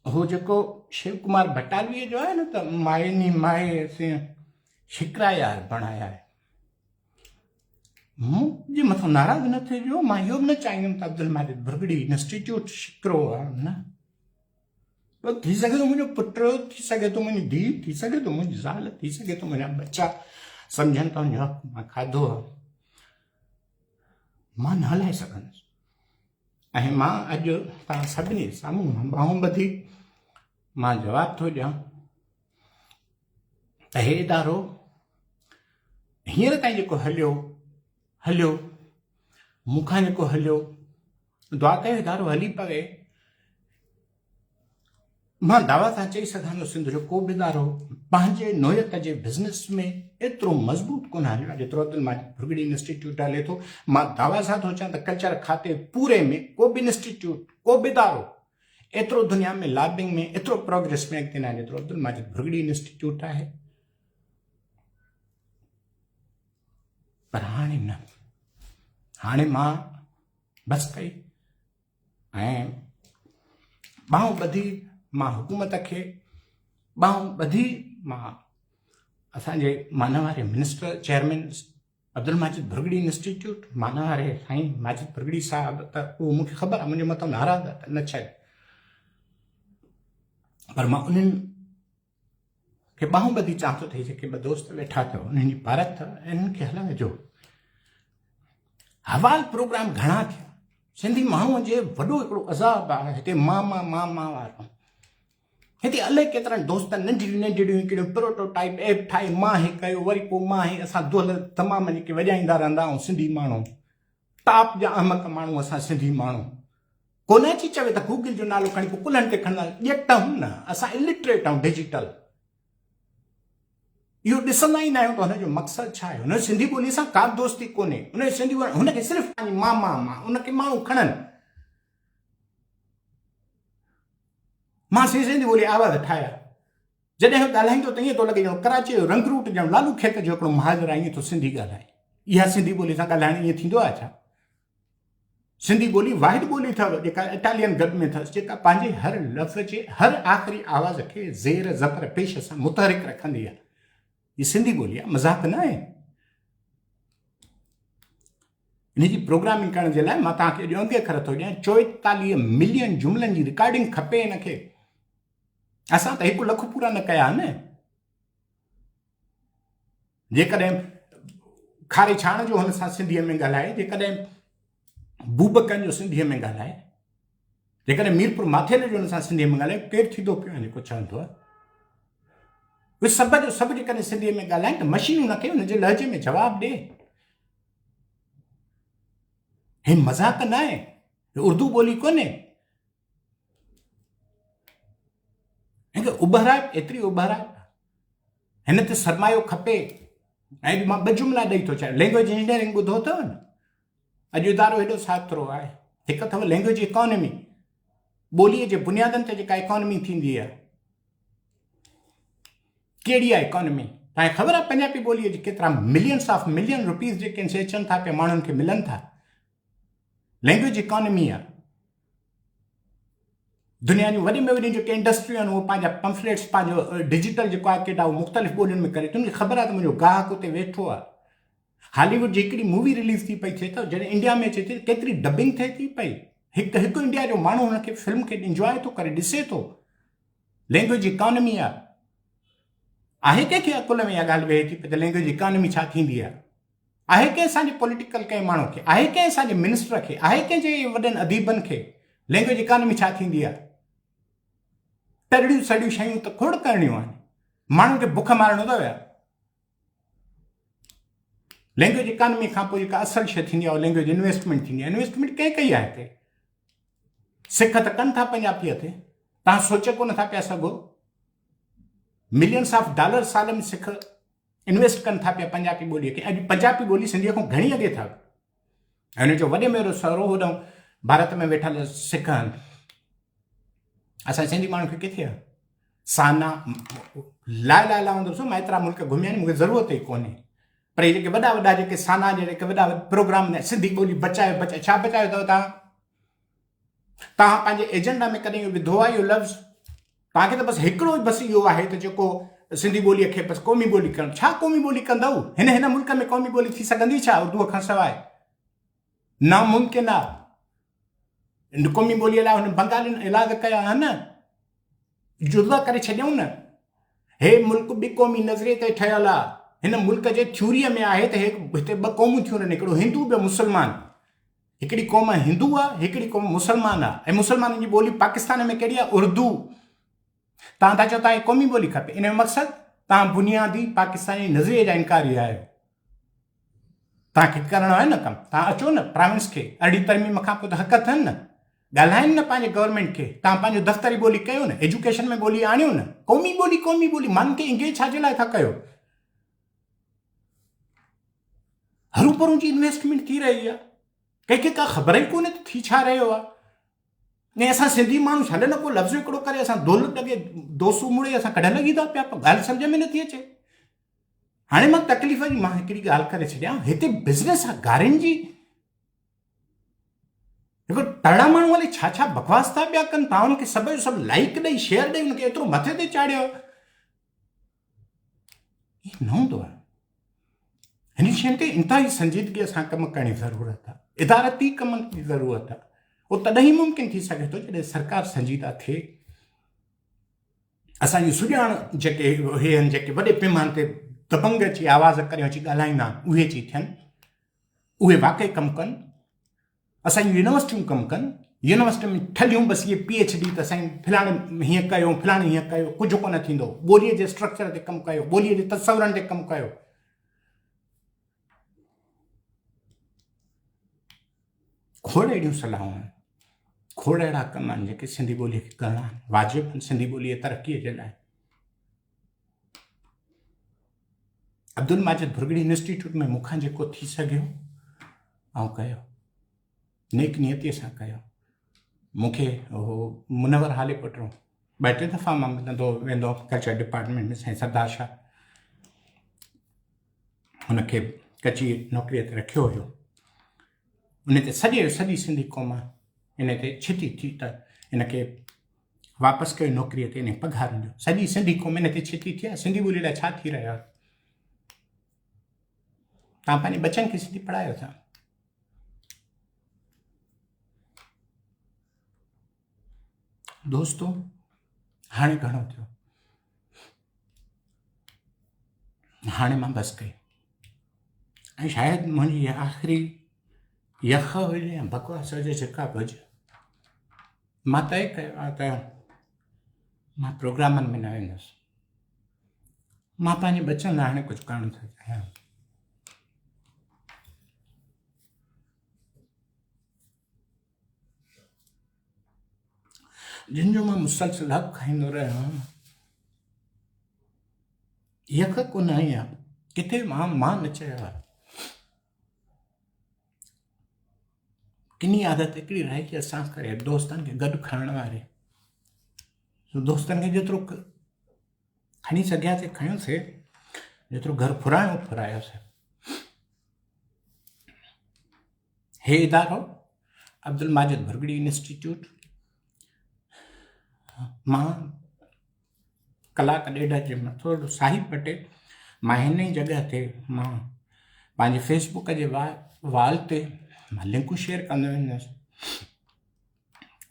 हो जेको शिव कुमार बटालवीअ जो आहे न त माइनी माए से शिकरा यार बणाया आहे, मुंहिंजे मथां नाराज़ न थिएजो। मां इहो बि न चाहींदुमि त अब्दुल माजिद भुरगड़ी इंस्टीट्यूट शिकरो आहे, न। थी सघे थो मुंहिंजो पुटु, थी सघे थो मुंहिंजी धीउ, थी सघे थो मुंहिंजी ज़ाल, थी सघे थो मुंहिंजा बच्चा सम्झनि था वञो मां खाधो आहे, मां न हलाए सघंदुसि। ऐं मां अॼु तव्हां सभिनी साम्हूं बाहूं ॿधी मां जवाबु थो ॾियां त हे इदारो हींअर ताईं जेको हलियो मूंखां जेको हलियो, दुआ कयो इदारो हली पवे। मां दावा सां चई सघां थो सिंध जो को बि इदारो पंहिंजे नोयत जे बिज़नेस में एतिरो मज़बूत कोन हलियो आहे जेतिरो अब्दुल माजिद भुरगड़ी इंस्टीट्यूट हले थो। मां दावा सां थो चवां त कल्चर खाते पूरे में को बि इंस्टीट्यूट, को बि इदारो एतिरो दुनिया में लॉबिंग में एतिरो प्रोग्रेस में अॻिते न आहे जेतिरो अब्दुल माजिद भुरगड़ी इंस्टीट्यूट आहे। पर हाणे न, हाणे मां बसि कई ऐं बाहूं ॿधी मां हुकूमत खे, बाहूं ॿधी मां असांजे मानवारे minister chairman Abdul Majid Bhurgri institute मानवारे साईं माजिद भुरगड़ी साहब, त उहो मूंखे ख़बर आहे मुंहिंजे मथां नाराज़ आहे त न छॾ, पर मां उन्हनि खे बाहूं ॿधी चाहियां थो, जेके ॿ दोस्त वेठा अथव उन्हनि जी पारत अथव, इन्हनि खे हलाए जो। हवाल प्रोग्राम घणा थिया, सिंधी माण्हूअ जे वॾो हिकिड़ो अज़ाब आहे हिते मां वारो। हिते अलाए केतिरनि दोस्तनि नंढड़ियूं हिकिड़ियूं प्रोटोटाइप ऐप ठाहे मां हे कयो, वरी पोइ मां हे, असां दुल तमामु जेके वॼाईंदा रहंदा आहियूं सिंधी माण्हू, टॉप जा अहमक माण्हू असां सिंधी माण्हू। कोन अची चवे त गूगल जो नालो खणी पोइ कुलनि ते खणंदा, ॼट आहियूं न, असां इलिटरेट आहियूं डिजिटल। इहो ॾिसंदा ई न आहियूं त हुनजो मक़सदु छा आहे। हुन सिंधी ॿोलीअ सां का दोस्ती कोन्हे, हुन सिंधी हुनखे सिर्फ़ु पंहिंजी मां हुनखे माण्हू खणनि। मां सिंधी ॿोली आवाज़ ठाहिया, जॾहिं हू ॻाल्हाईंदो त ईअं थो लॻे ॼण कराची जो रंगरूट ॼण लालू खेत जो हिकिड़ो महाजर आहे, ईअं थो सिंधी ॻाल्हाए। इहा सिंधी ॿोली सां ॻाल्हाइण ईअं थींदो आहे छा? सिंधी ॿोली वाहिद ॿोली अथव जेका इटालियन गॾ में अथसि, जेका पंहिंजे हर लफ़्ज़ जे हर आख़िरी आवाज़ खे ज़ेर ज़बर पेश सां मुतहरिक रखंदी आहे। ये सिंधी ॿोली आहे, मज़ाक न आहे। इन जी प्रोग्रामिंग करण जे लाइ मां तव्हांखे अॼु अंगे अखर थो ॾियां, 44 मिलियन जुमलनि जी रिकॉर्डिंग खपे हिनखे। असां त 1 लख पूरा न कया न। जेकॾहिं खारे छाण जो हुन सां सिंधीअ में ॻाल्हाए, जेकॾहिं बूबकनि जो सिंधीअ में ॻाल्हाए, जेकॾहिं मीरपुर माथेल जो हुन सां सिंधीअ में ॻाल्हाए, केरु थींदो पियो आहे जेको चवंदो आहे। उहे सभु जो सभु जेकॾहिं सिंधीअ में ॻाल्हाइनि त मशीनूं हुनखे हुनजे लहजे में जवाबु ॾे। हे मज़ाक न आहे, उर्दू ॿोली कोन्हे। हिनखे उभराए, एतिरी उभराए, हिन ते सरमायो खपे। ऐं मां 2 जुमिला ॾेई थो चाहियां। लैंग्वेज इंजीनियरिंग ॿुधो अथव न, अॼु इदारो हेॾो साथिरो आहे। हिकु अथव लैंग्वेज इकोनॉमी, ॿोलीअ जे बुनियादनि ते जेका इकोनॉमी थींदी आहे, कहिड़ी आहे इकोनॉमी? तव्हांखे ख़बर आहे पंजाबी ॿोलीअ जे केतिरा मिलियन रुपीज़ जेके अचनि था पिया माण्हुनि खे मिलनि था? लैंग्वेज इकोनॉमी आहे। दुनिया जूं वॾी में वॾी जेके इंडस्ट्रियूं आहिनि, उहो पंहिंजा पंफलेट्स पंहिंजो डिजिटल जेको आहे केॾा मुख़्तलिफ़ ॿोलियुनि में करे। तुमखे ख़बर आहे त मुंहिंजो ग्राहक उते वेठो आहे। हॉलीवुड जी हिकिड़ी मूवी रिलीज़ थी पई थिए त जॾहिं इंडिया में अचे थी केतिरी डबिंग थिए थी पई। हिकु इंडिया जो माण्हू हुनखे फिल्म खे इंजॉय थो करे, ॾिसे थो। लैंग्वेज इकोनॉमी आहे कंहिंखे अकुल में इहा ॻाल्हि वेहे थी पई त लैंग्वेज इकोनॉमी छा थींदी आहे? कंहिं असांजे पॉलिटिकल कंहिं माण्हू खे, कंहिं असांजे मिनिस्टर खे, कंहिंजे वॾनि अदीबनि खे लैंग्वेज इकोनॉमी छा थींदी आहे? तरिड़ियूं सड़ियूं शयूं त खोड़ करणियूं आहिनि, माण्हुनि खे बुख मारणो अथव या? लैंग्वेज इकोनॉमी खां पोइ जेका असल शइ थींदी आहे लैंग्वेज इन्वेस्टमेंट थींदी आहे। इन्वेस्टमेंट कंहिं कई आहे हिते? सिख त कनि था पंजाबीअ ते, तव्हां सोचे कोन था पिया सघो। मिलियंस ऑफ डॉलर साल में सिख इन्वेस्ट कनि था पिया पंजाबी ॿोलीअ खे। अॼु पंजाबी ॿोली सिंधीअ खां घणी अॻे अथव। ऐं हुनजो वॾे में वॾो सरो होॾो भारत में वेठल सिख आहिनि। असां सिंधी माण्हू खे किथे आहे? साना लाइ लाहंदुसि, मां एतिरा मुल्क घुमिया आहिनि, मूंखे ज़रूरत ई कोन्हे। पर इहे जेके वॾा जेके साना जे जेके वॾा प्रोग्राम सिंधी ॿोली बचायो छा बचायो अथव तव्हां पंहिंजे एजेंडा में कॾहिं विधो आहे इहो लफ़्ज़? तव्हांखे त बसि हिकिड़ो ई बसि इहो आहे त जेको सिंधी ॿोलीअ खे बसि क़ौमी ॿोली करणु। छा क़ौमी ॿोली कंदव? हिन मुल्क में क़ौमी ॿोली थी सघंदी छा उर्दूअ खां सवाइ? नामुमकिन आहे। क़ौमी ॿोलीअ लाइ हुन बंगालियुनि इलाज कया आहिनि। जुदा करे छॾियऊं न। हे मुल्क ॿी क़ौमी नज़रिए ते ठहियल आहे। हिन मुल्क जे थ्योरीअ में आहे त हिते ॿ क़ौमूं थियूं आहिनि, हिकिड़ो हिंदू ॿियो मुस्लमान। हिकिड़ी क़ौम हिंदू आहे, हिकिड़ी क़ौम मुस्लमान आहे। ऐं मुस्लमाननि जी ॿोली पाकिस्तान में कहिड़ी आहे? उर्दू। तव्हां था चओ तव्हांखे क़ौमी ॿोली खपे, इन जो मक़सदु तव्हां बुनियादी पाकिस्तानी नज़रिए जा इनकारी आहियो। तव्हांखे करणो आहे न कमु, तव्हां अचो न प्राविंस खे, अहिड़ी तरमीम खां पोइ त हक़ अथनि न, ॻाल्हाइनि न पंहिंजे गवर्नमेंट खे। तव्हां पंहिंजो दफ़्तरी ॿोली कयो न, एजुकेशन में ॿोली आणियो न। क़ौमी ॿोली माण्हुनि खे इंगेज छाजे लाइ था कयो? हरू भरू जी इन्वेस्टमेंट थी रही आहे, कंहिंखे का ख़बर ई कोन्हे त थी छा रहियो आहे। ऐं असां सिंधी माण्हू छॾे न को लफ़्ज़ हिकिड़ो करे असां दौलत लॻे दोसूं मुड़े असां कढण लॻी था पिया, ॻाल्हि सम्झ में नथी अचे। हाणे मां तकलीफ़ जी मां हिकिड़ी ॻाल्हि करे छॾियां, हिते बिज़नेस आहे गारियुनि जी। हिकिड़ो तड़ा माण्हू हले छा छा बकवास था पिया कनि, तव्हां हुनखे सभु जो सभु लाइक ॾेई शेयर ॾेई हुनखे एतिरो मथे ते चाढ़ियो। ईअं न हूंदो आहे। हिन शयुनि ते इंतिहाई संजीदगीअ सां कमु करण जी ज़रूरत आहे, इदारती कमनि जी ज़रूरत आहे। उहो तॾहिं ई मुमकिन थी सघे थो जॾहिं सरकार संजीदा थिए। असांजी सुञाण जेके हे आहिनि, जेके वॾे पैमाने ते दबंग अची आवाज़ करे अची ॻाल्हाईंदा आहिनि, उहे अची थियनि, उहे वाक़ई कमु कनि। असांजी यूनिवर्सिटियूं कमु कनि, यूनिवर्सिटी में ठलियूं बसि इहे PhD त साईं फलाणे हीअं कयो, फलाणे हीअं कयो, कुझु कोन थींदो। ॿोलीअ जे स्ट्रक्चर ते कमु कयो, ॿोलीअ जे तसवरनि ते कमु कयो। खोड़ अहिड़ियूं सलाहूं आहिनि, खोड़ अहिड़ा कम आहिनि जेके सिंधी ॿोलीअ खे करणा आहिनि, वाजिबु आहिनि सिंधी ॿोलीअ जी तरक़ीअ जे लाइ। अब्दुल माजिद भुरगड़ी इंस्टीट्यूट में मूंखां जेको थी सघियो ऐं कयो, नेक नियतीअ सां कयो। मूंखे उहो मुनवर हाले पुटो 2-3 दफ़ा मां मिलंदो वेंदो कल्चर डिपार्टमेंट में, साईं सरदार शाह हुनखे कची नौकरीअ ते रखियो हुयो। उन ते सॼी सिंधी क़ौम इन ते छिती थी त इनखे वापसि कयो नौकरीअ ते, इन पघार ॾियो। सॼी सिंधी क़ौम इन ते छिती थी आहे। सिंधी ॿोली लाइ छा थी रहियो आहे? तव्हां पंहिंजे बचनि खे सिंधी पढ़ायो था? दोस्तो, हाणे घणो थियो, हाणे मां बसि कई। ऐं शायदि मुंहिंजी आख़िरी यख हुजे या बकवास हुजे, जेका बि हुजे, मां तय कयो आहे त मां प्रोग्रामनि में न वेंदुसि। मां पंहिंजे बचनि लाइ हाणे कुझु करणु थो चाहियां। जिन जो मां मुसलसल हक़ खाईंदो रहियो आहियां, यख कोन आई आहे किथे, मां न चयो आहे। किनी आदत हिकिड़ी रहे कि असां करे दोस्तनि खे गॾु खणण वारे, दोस्तनि खे जेतिरो खणी सघियासीं खयोसीं, जेतिरो घर फुरायो फुरायोसीं। हे इदारो अब्दुल माजिद भुरगड़ी इंस्टीट्यूट, मां कलाक ॾेढ जे मथो साहिब पटे, मां हिन ई जॻह ते मां पंहिंजे फेसबुक जे वाल ते मां लिंकूं शेयर कंदो वेंदुसि।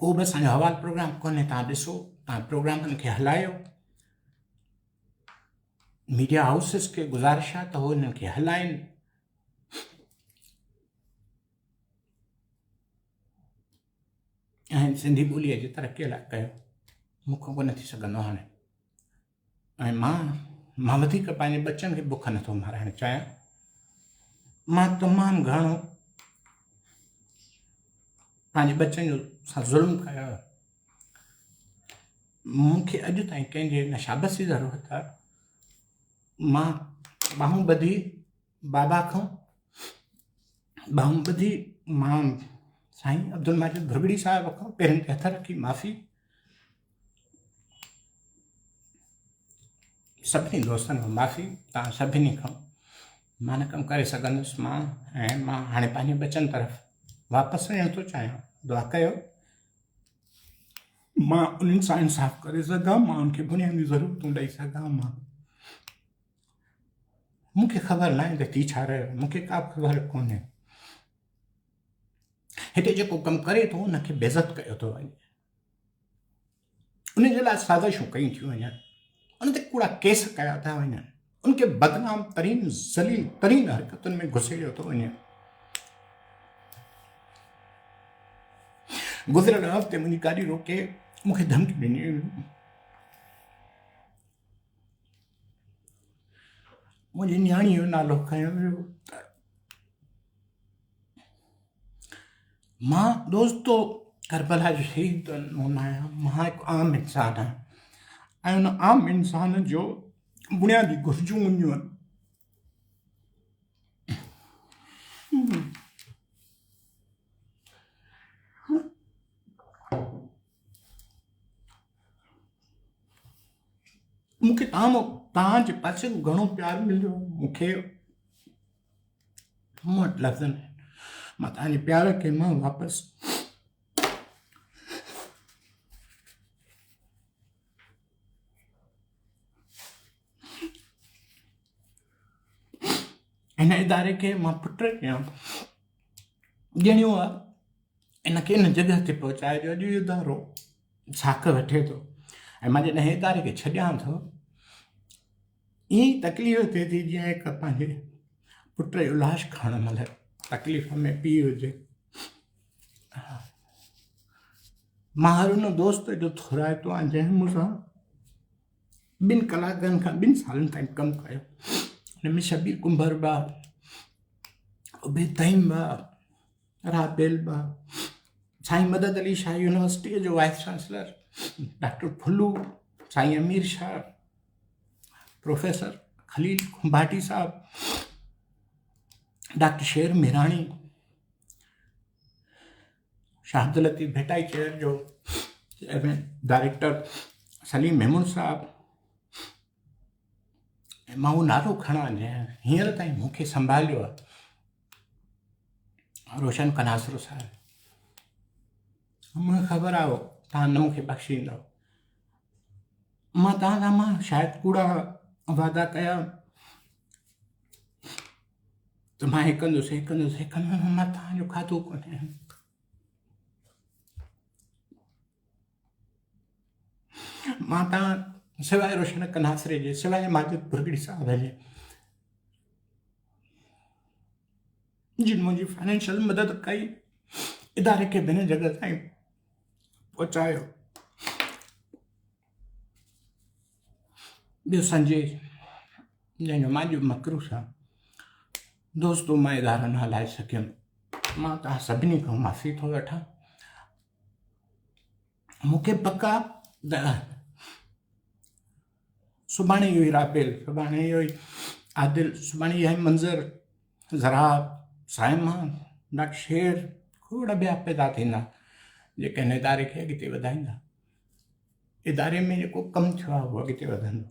उहो बि असांजो हवालु प्रोग्राम कोन्हे, तव्हां ॾिसो, तव्हां प्रोग्रामनि खे हलायो। मीडिया हाउसिस खे गुज़ारिश आहे त उहो हिननि खे हलाइनि। ऐं सिंधी ॿोलीअ जी तरक़ीअ लाइ कयो। मूंखां कोन थी सघंदो हाणे। ऐं मां वधीक पंहिंजे बचनि खे बुख नथो माराइणु चाहियां। मां तमामु घणो पंहिंजे बचनि जो सां ज़ुल्म कयो आहे। मूंखे अॼु ताईं कंहिंजे न शाबस जी ज़रूरत आहे। मां ॿाहूं ॿधी बाबा खां ॿाहूं ॿधी मां साईं अब्दुल माजिद भुरगड़ी साहिब खां पेरनि ते हथ रखी माफ़ी सभिनी दोस्तनि खां माफ़ी, तव्हां सभिनी खां मां न कमु करे सघंदुसि। मां हाणे पंहिंजे बचनि तरफ़ वापसि वञणु थो चाहियां। दुआ कयो मां उन्हनि सां इंसाफ़ करे सघां, मां उनखे बुनियादी ज़रूरतूं ॾेई सघां। मूंखे ख़बर न आहे त थी छा रहियो, मूंखे का ख़बर कोन्हे। हिते जेको कमु करे थो उनखे बेइज़त कयो थो वञे। उन जे लाइ साज़िशूं कयूं थियूं वञनि, उन ते कूड़ा केस कया था वञनि, उनखे बदनाम तरीन ज़लील तरीन हरकतुनि में घुसेड़ियो थो वञे। गुज़िरियल हफ़्ते मुंहिंजी गाॾी रोके मूंखे धमकी ॾिनी, मुंहिंजी नियाणीअ जो नालो खयो वियो। मां दोस्तो करबला जो शहीद न आहियां, मां हिकु आम इंसानु आहियां ऐं उन आम इंसान जो बुनियादी घुरिजूं हूंदियूं आहिनि। मूंखे तव्हांजे पासे घणो प्यारु मिलियो, मूंखे मूं वटि लफ़्ज़ न आहिनि। मां तव्हांजे प्यार खे मां वापसि हिन इदारे खे मां पुट ॾियां ॼणियो आहे इनखे इन जॻह ते पहुचाए ॾियो। अॼु इहो इदारो साख वठे थो ऐं मां जॾहिं इदारे खे छॾियां थो ईअं ई तकलीफ़ थिए थी जीअं हिकु पंहिंजे पुट जो लाश खणण महिल तकलीफ़ में पीउ हुजे। मां हर उन दोस्त जो थोराइतो आहे जंहिं मूंसां 2 कलाकनि खां 2 सालनि ताईं कमु कयो। हिन में शबीर कुंभर बा, उबैद तहीम बा, राबेल बा, साईं मदद अली शाह यूनिवर्सिटीअ जो वाइस चांसलर डॉक्टर फुल्लू, साईं अमीर शाह, प्रोफेसर खलील खुंभाटी साहब, डॉक्टर शेर मिराणी, शाह अब्दुल लतीफ़ भेटाई चेयर जो डायरेक्टर सलीम मेमून साहब। मां उहो नालो खणां जंहिं हींअर ताईं मूंखे संभालियो आहे, रोशन कनासरो साहब। मूंखे ख़बर आहे तव्हां न मूंखे बख़्शींदव। मां तव्हां सां मां शायदि कूड़ा वादा कया त मां हे कंदुसि मां तव्हांजो खाधो कोन्हे। मां तव्हां सवाइ रोशन कनासरे जे, सवाइ माजिद बुरगड़ी साहब जे, जिन मुंहिंजी फाइनेंशियल मदद कई, इदारे खे बिन जॻह ताईं पहुचायो। ॿियो संजय जंहिंजो मांजो मकरूस आहे, दोस्तो मां इदारो न हलाए सघियुमि। मां तव्हां सभिनी खां माफ़ी थो वठां। मूंखे पका सुभाणे इहो ई राबेल, सुभाणे इहो ई आदिल, सुभाणे इहा ई मंज़र, ज़राब, साइमा, डॉक्टर शेर, खोड़ ॿिया पैदा थींदा जेके हिन इदारे खे अॻिते वधाईंदा। इदारे में जेको कमु थियो आहे उहो अॻिते वधंदो।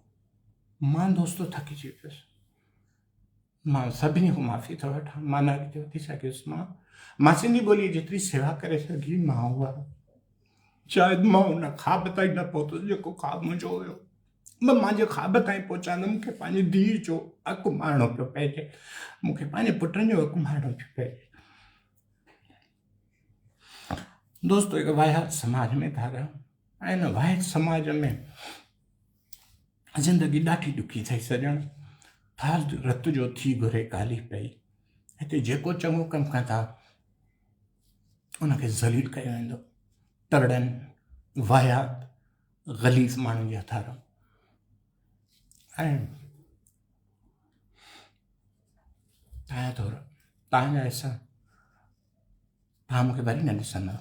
मां दोस्तो थकिजी वियुसि, मां सभिनी खां माफ़ी थो वठां। मां न अॻिते वधी सघियुसि। मां सिंधी ॿोलीअ जेतिरी सेवा करे सघी मां उहा शायदि मां उन ख़्वाब ताईं न पहुतुसि जेको ख़्वाब मुंहिंजो हुयो। मां जे ख़्वाब ताईं पहुचां मूंखे पंहिंजी धीउ जो हक़ु मारणो पियो पइजे, मूंखे पंहिंजे पुटनि जो हक़ु मारणो पियो पइजे। दोस्तो हिकु वाहियात समाज में था रहूं ऐं हिन वाहिद समाज में ज़िंदगी ॾाढी ॾुखी थी सॼणु। फालतू रत जो थी घुरे काली पई। हिते जेको चङो कमु कंदा उनखे ज़लील कयो वेंदो। तरड़नि वाहियात ग़लीज़ माण्हुनि जे हथां रहूं ऐं तव्हांजा हिसा तव्हां मूंखे वरी न ॾिसंदव।